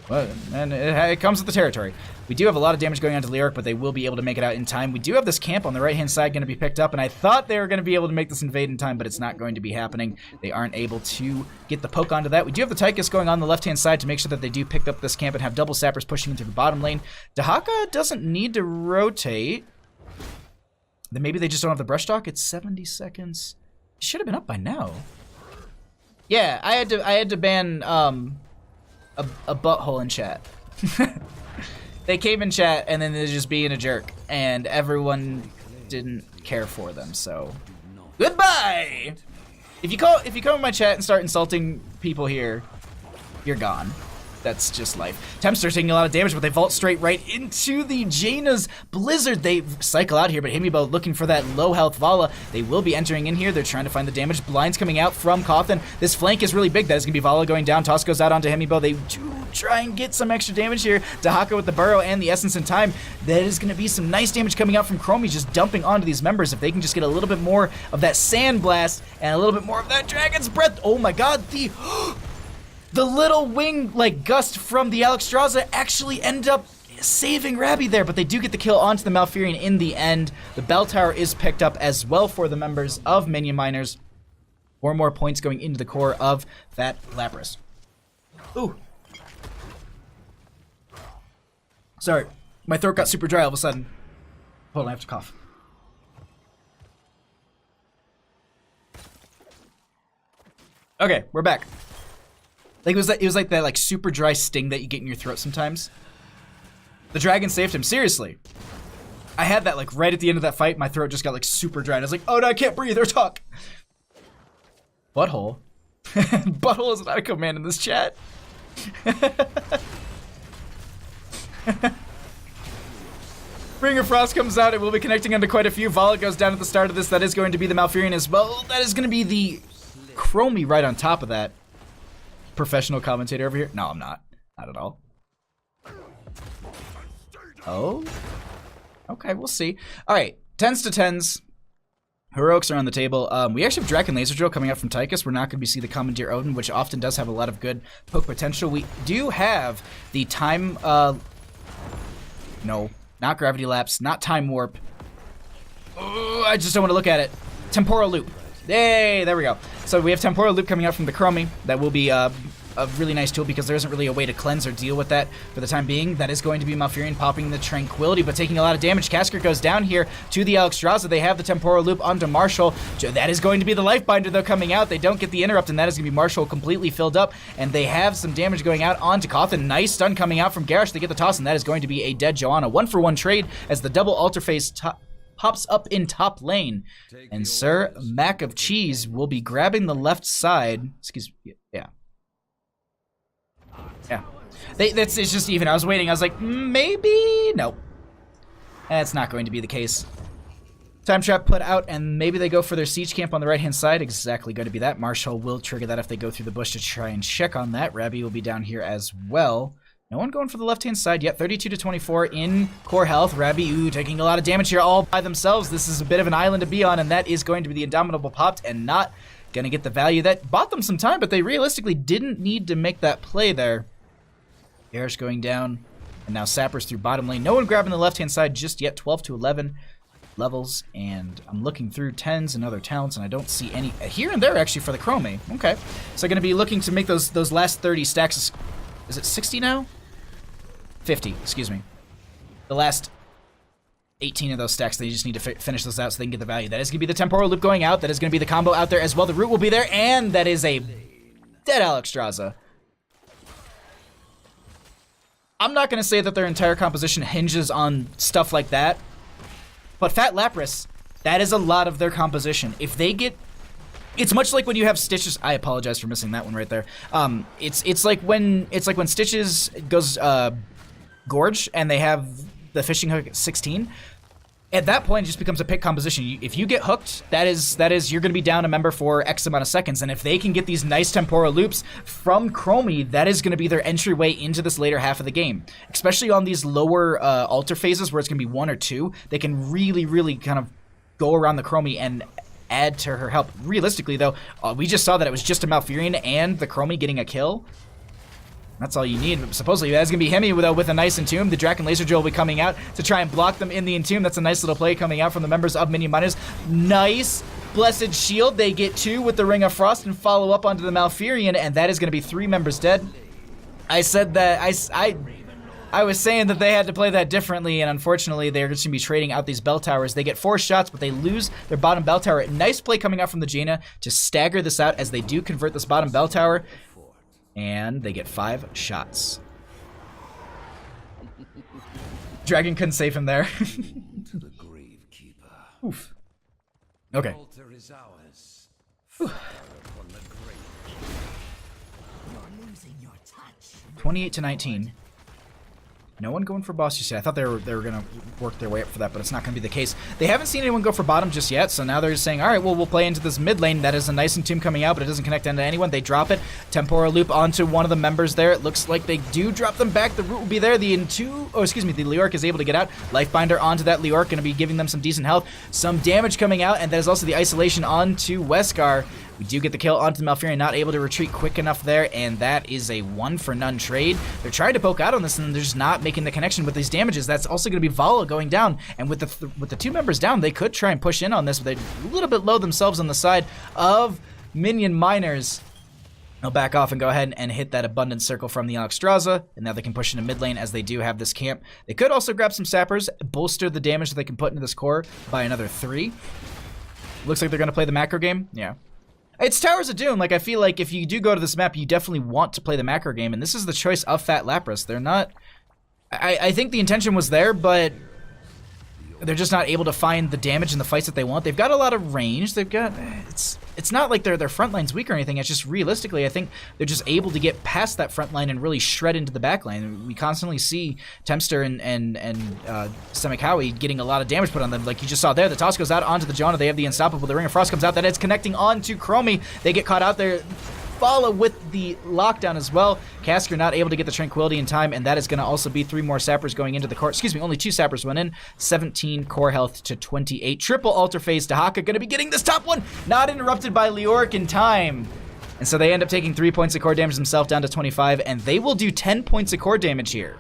well, and it comes with the territory. We do have a lot of damage going on to Leoric, but they will be able to make it out in time. We do have this camp on the right-hand side going to be picked up, and I thought they were going to be able to make this invade in time, but it's not going to be happening. They aren't able to get the poke onto that. We do have the Tychus going on the left-hand side to make sure that they do pick up this camp and have double sappers pushing into the bottom lane. Dahaka doesn't need to rotate. Then maybe they just don't have the brush stock. It's 70 seconds. It should have been up by now. Yeah, I had to ban a butthole in chat. They came in chat and then they're just being a jerk, and everyone didn't care for them. So goodbye. If you come in my chat and start insulting people here, you're gone. That's just life. Tempster's taking a lot of damage, but they vault straight right into the Jaina's Blizzard. They cycle out here, but Himibo looking for that low health Vala. They will be entering in here. They're trying to find the damage. Blinds coming out from Cawthon. This flank is really big. That is going to be Vala going down. Toss goes out onto Himibo. They do try and get some extra damage here. Dahaka with the Burrow and the Essence in time. That is going to be some nice damage coming out from Chromie, just dumping onto these members. If they can just get a little bit more of that Sand Blast and a little bit more of that Dragon's Breath. Oh my god, the little wing, like, gust from the Alexstrasza actually end up saving Rabby there, but they do get the kill onto the Malfurion in the end. The bell tower is picked up as well for the members of Minion Miners. 4 more points going into the core of that Lapras. Ooh. Sorry, my throat got super dry all of a sudden. Hold on, I have to cough. Okay, we're back. Like it was like that like super dry sting that you get in your throat sometimes. The dragon saved him, seriously. I had that like right at the end of that fight. My throat just got like super dry. And I was like, oh no, I can't breathe or talk. Butthole. Butthole is not a command in this chat. Bringer Frost comes out. It will be connecting onto quite a few. Vala goes down at the start of this. That is going to be the Malfurion as well. That is going to be the Chromie right on top of that. Professional commentator over here. No, I'm not. Not at all. Oh? Okay, we'll see. All right, 10s to 10s. Heroics are on the table. We actually have Draken Laser Drill coming out from Tychus. We're not going to see the Commandeer Odin, which often does have a lot of good poke potential. We do have the time... no, not Gravity Lapse, not Time Warp. Oh, I just don't want to look at it. Temporal Loop. Yay, there we go. So we have Temporal Loop coming out from the Chromie. That will be a really nice tool because there isn't really a way to cleanse or deal with that for the time being. That is going to be Malfurion popping the Tranquility, but taking a lot of damage. Casker goes down here to the Alexstrasza. They have the Temporal Loop onto Marshall. That is going to be the Lifebinder, though, coming out. They don't get the interrupt, and that is going to be Marshall completely filled up, and they have some damage going out onto Cawthon. Nice stun coming out from Garrosh. They get the toss, and that is going to be a dead Joanna. 1-for-1 trade as the double altar phase pops up in top lane. And Sir Mac of Cheese will be grabbing the left side. Excuse me. Yeah. Yeah. It's just even. I was waiting. I was like, maybe? Nope. That's not going to be the case. Time trap put out, and maybe they go for their siege camp on the right-hand side. Exactly going to be that. Marshall will trigger that if they go through the bush to try and check on that. Rabbi will be down here as well. No one going for the left-hand side yet. 32-24 in core health. Rabbi, taking a lot of damage here all by themselves. This is a bit of an island to be on, and that is going to be the Indomitable popped and not going to get the value. That bought them some time, but they realistically didn't need to make that play there. Garish going down, and now Sappers through bottom lane. No one grabbing the left-hand side just yet. 12-11 levels, and I'm looking through 10s and other talents, and I don't see any here and there actually for the Chrome. Okay, so going to be looking to make those last 30 stacks. Is it 60 now? 50, excuse me. The last 18 of those stacks, they just need to finish those out so they can get the value. That is going to be the temporal loop going out. That is going to be the combo out there as well. The root will be there, and that is a dead Alexstrasza. I'm not going to say that their entire composition hinges on stuff like that, but Fat Lapras, that is a lot of their composition. If they get... It's much like when you have Stitches... I apologize for missing that one right there. It's like when Stitches goes Gorge and they have the fishing hook at 16. At that point, it just becomes a pick composition. If you get hooked, that is you're going to be down a member for X amount of seconds. And if they can get these nice temporal loops from Chromie, that is going to be their entryway into this later half of the game. Especially on these lower altar phases where it's going to be 1 or 2, they can really, really kind of go around the Chromie and add to her help. Realistically, though, we just saw that it was just a Malfurion and the Chromie getting a kill. That's all you need. Supposedly, that's going to be Hemi with a nice Entomb. The Draken Laser Drill will be coming out to try and block them in the Entomb. That's a nice little play coming out from the members of Minion Miners. Nice Blessed Shield. They get 2 with the Ring of Frost and follow up onto the Malfurion, and that is going to be 3 members dead. I said that... I was saying that they had to play that differently, and unfortunately, they're just going to be trading out these bell towers. They get 4 shots, but they lose their bottom bell tower. Nice play coming out from the Jaina to stagger this out as they do convert this bottom bell tower. And they get 5 shots. Dragon couldn't save him there. To the grave keeper. Oof. Okay. Altar is ours. Fire upon the grave. You're losing your touch. 28-19. No one going for boss just yet. I thought they were going to work their way up for that, but it's not going to be the case. They haven't seen anyone go for bottom just yet, so now they're just saying, all right, well, we'll play into this mid lane. That is a nice Entomb coming out, but it doesn't connect into anyone. They drop it. Temporal loop onto one of the members there. It looks like they do drop them back. The root will be there. The Leoric is able to get out. Lifebinder onto that Leoric, going to be giving them some decent health. Some damage coming out, and that is also the isolation onto Weskar. We do get the kill onto the Malfurion, not able to retreat quick enough there, and that is a 1-for-none trade. They're trying to poke out on this, and they're just not making the connection with these damages. That's also going to be Vala going down, and with the 2 members down, they could try and push in on this, but they're a little bit low themselves on the side of Minion Miners. They'll back off and go ahead and hit that abundant circle from the Alexstrasza, and now they can push into mid lane as they do have this camp. They could also grab some sappers, bolster the damage that they can put into this core by another 3. Looks like they're going to play the macro game. Yeah. It's Towers of Doom. Like, I feel like if you do go to this map, you definitely want to play the macro game, and this is the choice of Fat Lapras. They're not... I think the intention was there, but they're just not able to find the damage in the fights that they want. They've got a lot of range. They've got... It's not like their front line's weak or anything. It's just realistically, I think they're just able to get past that front line and really shred into the back line. We constantly see Temster and Semikawi getting a lot of damage put on them. Like you just saw there, the toss goes out onto the Janna. They have the Unstoppable. The Ring of Frost comes out. That it's connecting onto Chromie. They get caught out there. Follow with the lockdown as well. Casker not able to get the Tranquility in time, and that is going to also be 3 more sappers going into the core. Excuse me, only 2 sappers went in. 17 core health to 28. Triple altar phase. Dahaka going to be getting this top one. Not interrupted by Leoric in time. And so they end up taking 3 points of core damage themselves down to 25, and they will do 10 points of core damage here.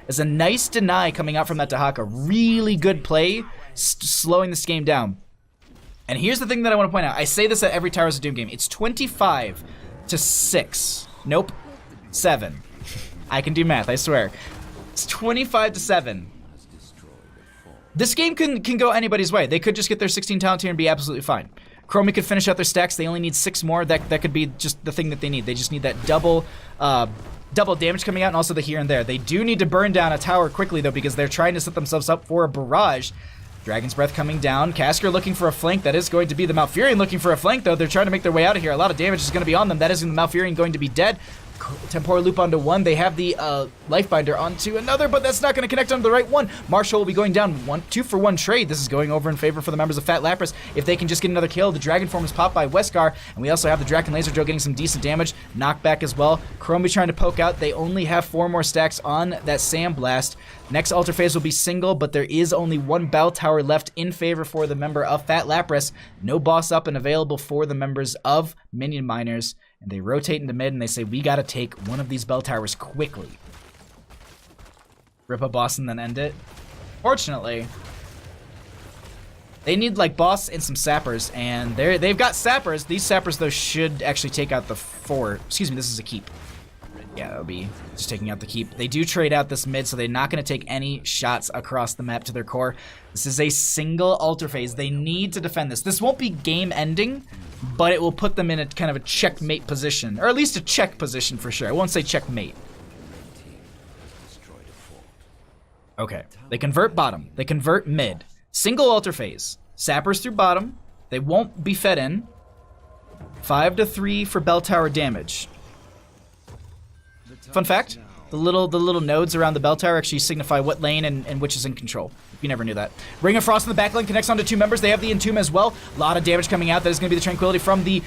As a nice deny coming out from that Dahaka. Really good play, slowing this game down. And here's the thing that I want to point out. I say this at every Towers of Doom game. It's 25 to 6. Nope. 7. I can do math, I swear. It's 25 to 7. This game can go anybody's way. They could just get their 16 talent here and be absolutely fine. Chromie could finish out their stacks. They only need 6 more. That could be just the thing that they need. They just need that double damage coming out, and also the here and there. They do need to burn down a tower quickly, though, because they're trying to set themselves up for a barrage. Dragon's Breath coming down. Casker looking for a flank. That is going to be the Malfurion looking for a flank, though. They're trying to make their way out of here. A lot of damage is going to be on them. That is the Malfurion going to be dead. Temporal Loop onto one. They have the Lifebinder onto another, but that's not going to connect onto the right one. Marshall will be going down 2-for-1 trade. This is going over in favor for the members of Fat Lapras. If they can just get another kill, the Dragon Form is popped by Weskar, and we also have the Draken Laser Drill getting some decent damage. Knockback as well. Chromie trying to poke out. They only have 4 more stacks on that Sandblast. Next Altar Phase will be single, but there is only 1 Bell Tower left in favor for the member of Fat Lapras. No boss up and available for the members of Minion Miners. And they rotate into mid and they say, we gotta take one of these bell towers quickly. Rip a boss and then end it. Fortunately, they need like boss and some sappers, and they've got sappers. These sappers though should actually take out the 4. Excuse me, this is a keep. Yeah, that'll be just taking out the keep. They do trade out this mid, so they're not going to take any shots across the map to their core. This is a single altar phase. They need to defend this. This won't be game ending, but it will put them in a kind of a checkmate position, or at least a check position for sure. I won't say checkmate. Okay, they convert bottom. They convert mid. Single altar phase. Sappers through bottom. They won't be fed in. 5-3 for bell tower damage. Fun fact, the little nodes around the bell tower actually signify what lane and which is in control. You never knew that. Ring of Frost in the back lane connects onto 2 members. They have the Entomb as well. A lot of damage coming out. That is going to be the Tranquility from the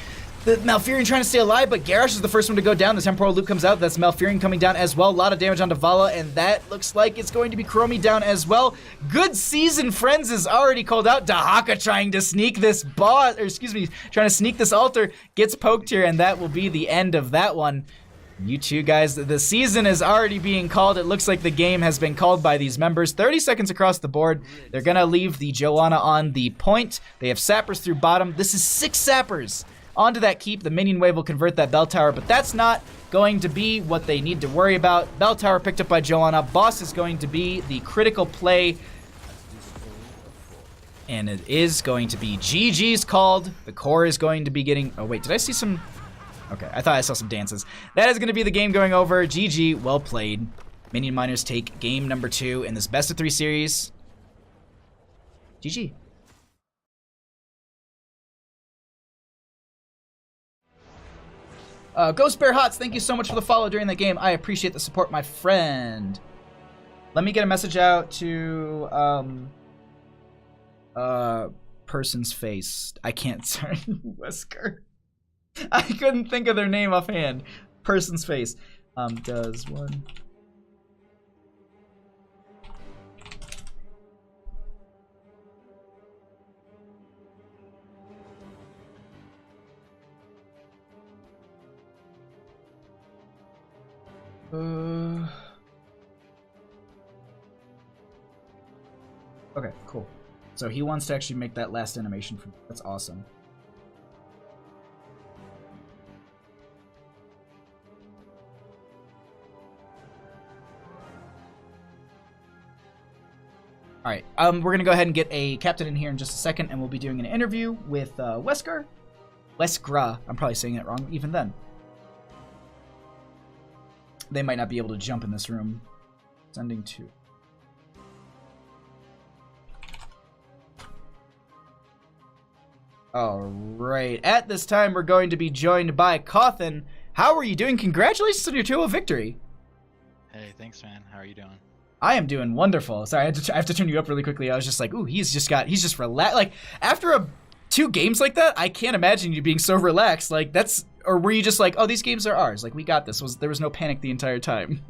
Malfurion trying to stay alive, but Garrosh is the first one to go down. The Temporal Loop comes out. That's Malfurion coming down as well. A lot of damage onto Vala, and that looks like it's going to be Chromie down as well. Good Season Friends is already called out. Dahaka trying to sneak this boss, or excuse me, trying to sneak this altar, gets poked here, and that will be the end of that one. You two guys, the season is already being called. It looks like the game has been called by these members. 30 seconds across the board. They're going to leave the Joanna on the point. They have sappers through bottom. This is 6 sappers onto that keep. The minion wave will convert that bell tower, but that's not going to be what they need to worry about. Bell tower picked up by Joanna. Boss is going to be the critical play, and it is going to be GG's called. The core is going to be getting... Oh, wait, did I see some... Okay, I thought I saw some dances. That is going to be the game going over. GG, well played. Minion Miners take game number 2 in this best of 3 series. GG. Ghost Bear Hots, thank you so much for the follow during the game. I appreciate the support, my friend. Let me get a message out to person's face. I can't. Sorry, Wesker. I couldn't think of their name offhand. Person's face. Does one... Okay, cool. So he wants to actually make that last animation for me. That's awesome. All right, we're gonna go ahead and get a captain in here in just a second, and we'll be doing an interview with Wesker. Weskra. I'm probably saying it wrong even then. They might not be able to jump in this room. Sending to... Alright, at this time we're going to be joined by Cawthon. How are you doing? Congratulations on your 2-0 victory. Hey, thanks man. How are you doing? I am doing wonderful. Sorry, I have to turn you up really quickly. I was just like, ooh, he's just relaxed. Like, after 2 games like that, I can't imagine you being so relaxed. Like, that's... Or were you just like, oh, these games are ours? Like, we got this. There was no panic the entire time.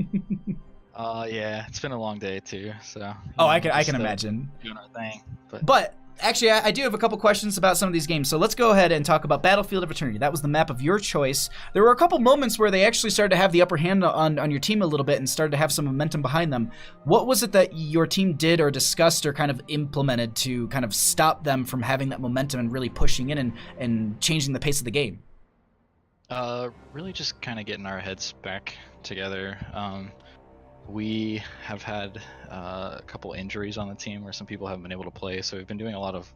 Yeah, it's been a long day too, so... Oh, I can imagine. Doing our thing. But actually, I do have a couple questions about some of these games. So let's go ahead and talk about Battlefield of Eternity. That was the map of your choice. There were a couple moments where they actually started to have the upper hand on your team a little bit and started to have some momentum behind them. What was it that your team did or discussed or kind of implemented to kind of stop them from having that momentum and really pushing in and changing the pace of the game? Really just kind of getting our heads back together. We have had a couple injuries on the team where some people haven't been able to play, so we've been doing a lot of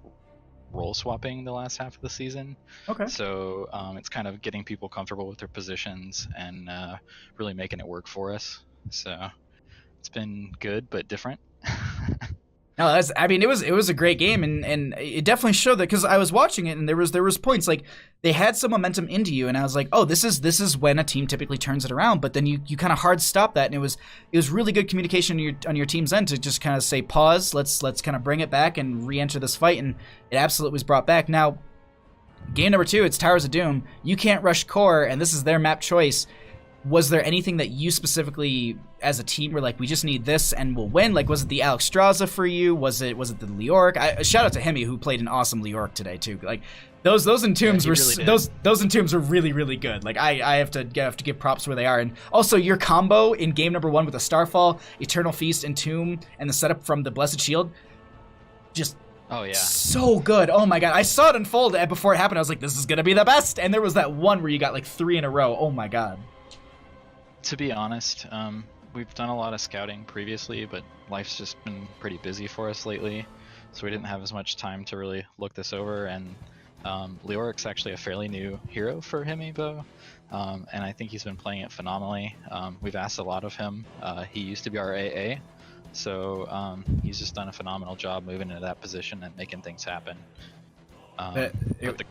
role swapping the last half of the season. Okay. So it's kind of getting people comfortable with their positions and really making it work for us. So it's been good but different. No, I mean, it was a great game, and it definitely showed that, because I was watching it, and there was points like they had some momentum into you, and I was like, oh, this is when a team typically turns it around. But then you kind of hard stop that, and it was really good communication on your team's end to just kind of say pause, let's kind of bring it back and re-enter this fight, and it absolutely was brought back. Now, game number 2, it's Towers of Doom. You can't rush core, and this is their map choice. Was there anything that you specifically, as a team, were like, we just need this and we'll win? Like, was it the Alex Straza for you? Was it the Leoric? Shout out to Hemi, who played an awesome Leoric today too. Like, those Entombs were really those Entombs were really, really good. Like, I have to give props where they are. And also your combo in game number 1 with the Starfall, Eternal Feast, Entomb, and the setup from the Blessed Shield, just Oh yeah, so good. Oh my god, I saw it unfold before it happened. I was like, this is gonna be the best. And there was that one where you got like 3 in a row. Oh my god. To be honest, we've done a lot of scouting previously, but life's just been pretty busy for us lately, so we didn't have as much time to really look this over. And Leoric's actually a fairly new hero for Himibo, and I think he's been playing it phenomenally. We've asked a lot of him. He used to be our AA, so he's just done a phenomenal job moving into that position and making things happen. But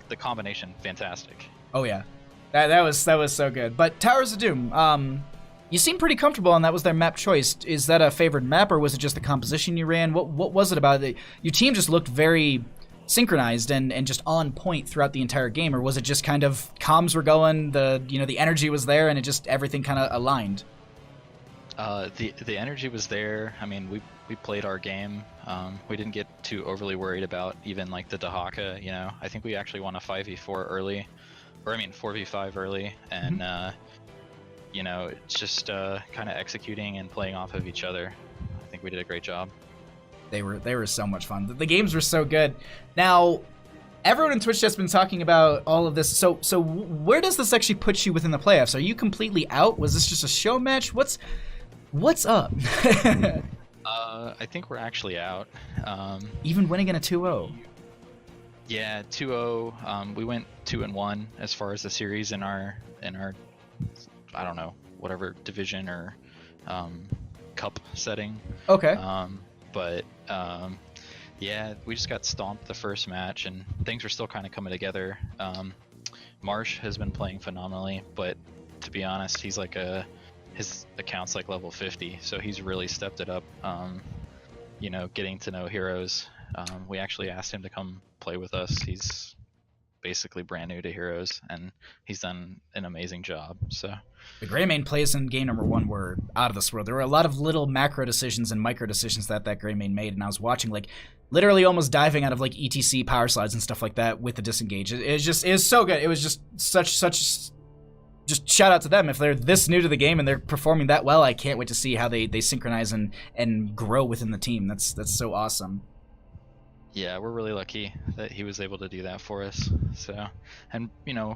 the combination, fantastic. Oh yeah. That was so good. But Towers of Doom, you seem pretty comfortable, and that was their map choice. Is that a favored map, or was it just the composition you ran? What was it about it? Your team just looked very synchronized and just on point throughout the entire game, or was it just kind of comms were going, the energy was there, and it just everything kind of aligned? The energy was there. I mean, we played our game. We didn't get too overly worried about even like the Dahaka. I think we actually won a 5v4 early. 4v5 early, and it's just kind of executing and playing off of each other. I think we did a great job. They were so much fun. The games were so good. Now, everyone in Twitch has been talking about all of this. So where does this actually put you within the playoffs? Are you completely out? Was this just a show match? What's up? I think we're actually out. Even winning in a 2-0. Yeah, 2-0. We went 2-1 as far as the series in our I don't know, whatever division or cup setting. Okay. Yeah, we just got stomped the first match, and things are still kind of coming together. Marsh has been playing phenomenally, but to be honest, he's like his account's like level 50, so he's really stepped it up. Getting to know heroes. We actually asked him to come play with us. He's basically brand new to Heroes, and he's done an amazing job. So the Greymane plays in game number 1 were out of this world. There were a lot of little macro decisions and micro decisions that Greymane made, and I was watching, like, literally almost diving out of like ETC power slides and stuff like that with the disengage. It was so good. It was just such just shout out to them. If they're this new to the game and they're performing that well, I can't wait to see how they synchronize and grow within the team. That's so awesome. Yeah, we're really lucky that he was able to do that for us. So, and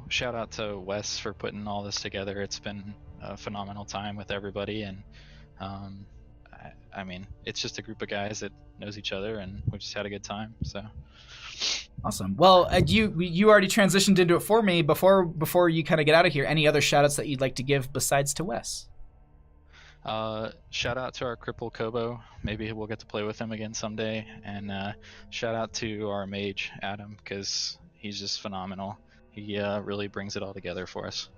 shout out to Wes for putting all this together. It's been a phenomenal time with everybody, and I mean, it's just a group of guys that knows each other, and we just had a good time. So awesome. Well, you already transitioned into it for me. Before you kind of get out of here, any other shout outs that you'd like to give besides to Wes? Shout out to our cripple Kobo. Maybe we'll get to play with him again someday. And shout out to our mage Adam, because he's just phenomenal. He really brings it all together for us.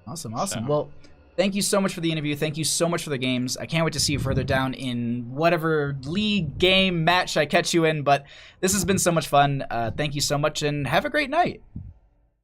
Awesome. Well, thank you so much for the interview. Thank you so much for the games. I can't wait to see you further down in whatever league, game, match I catch you in. But this has been so much fun. Thank you so much, and have a great night.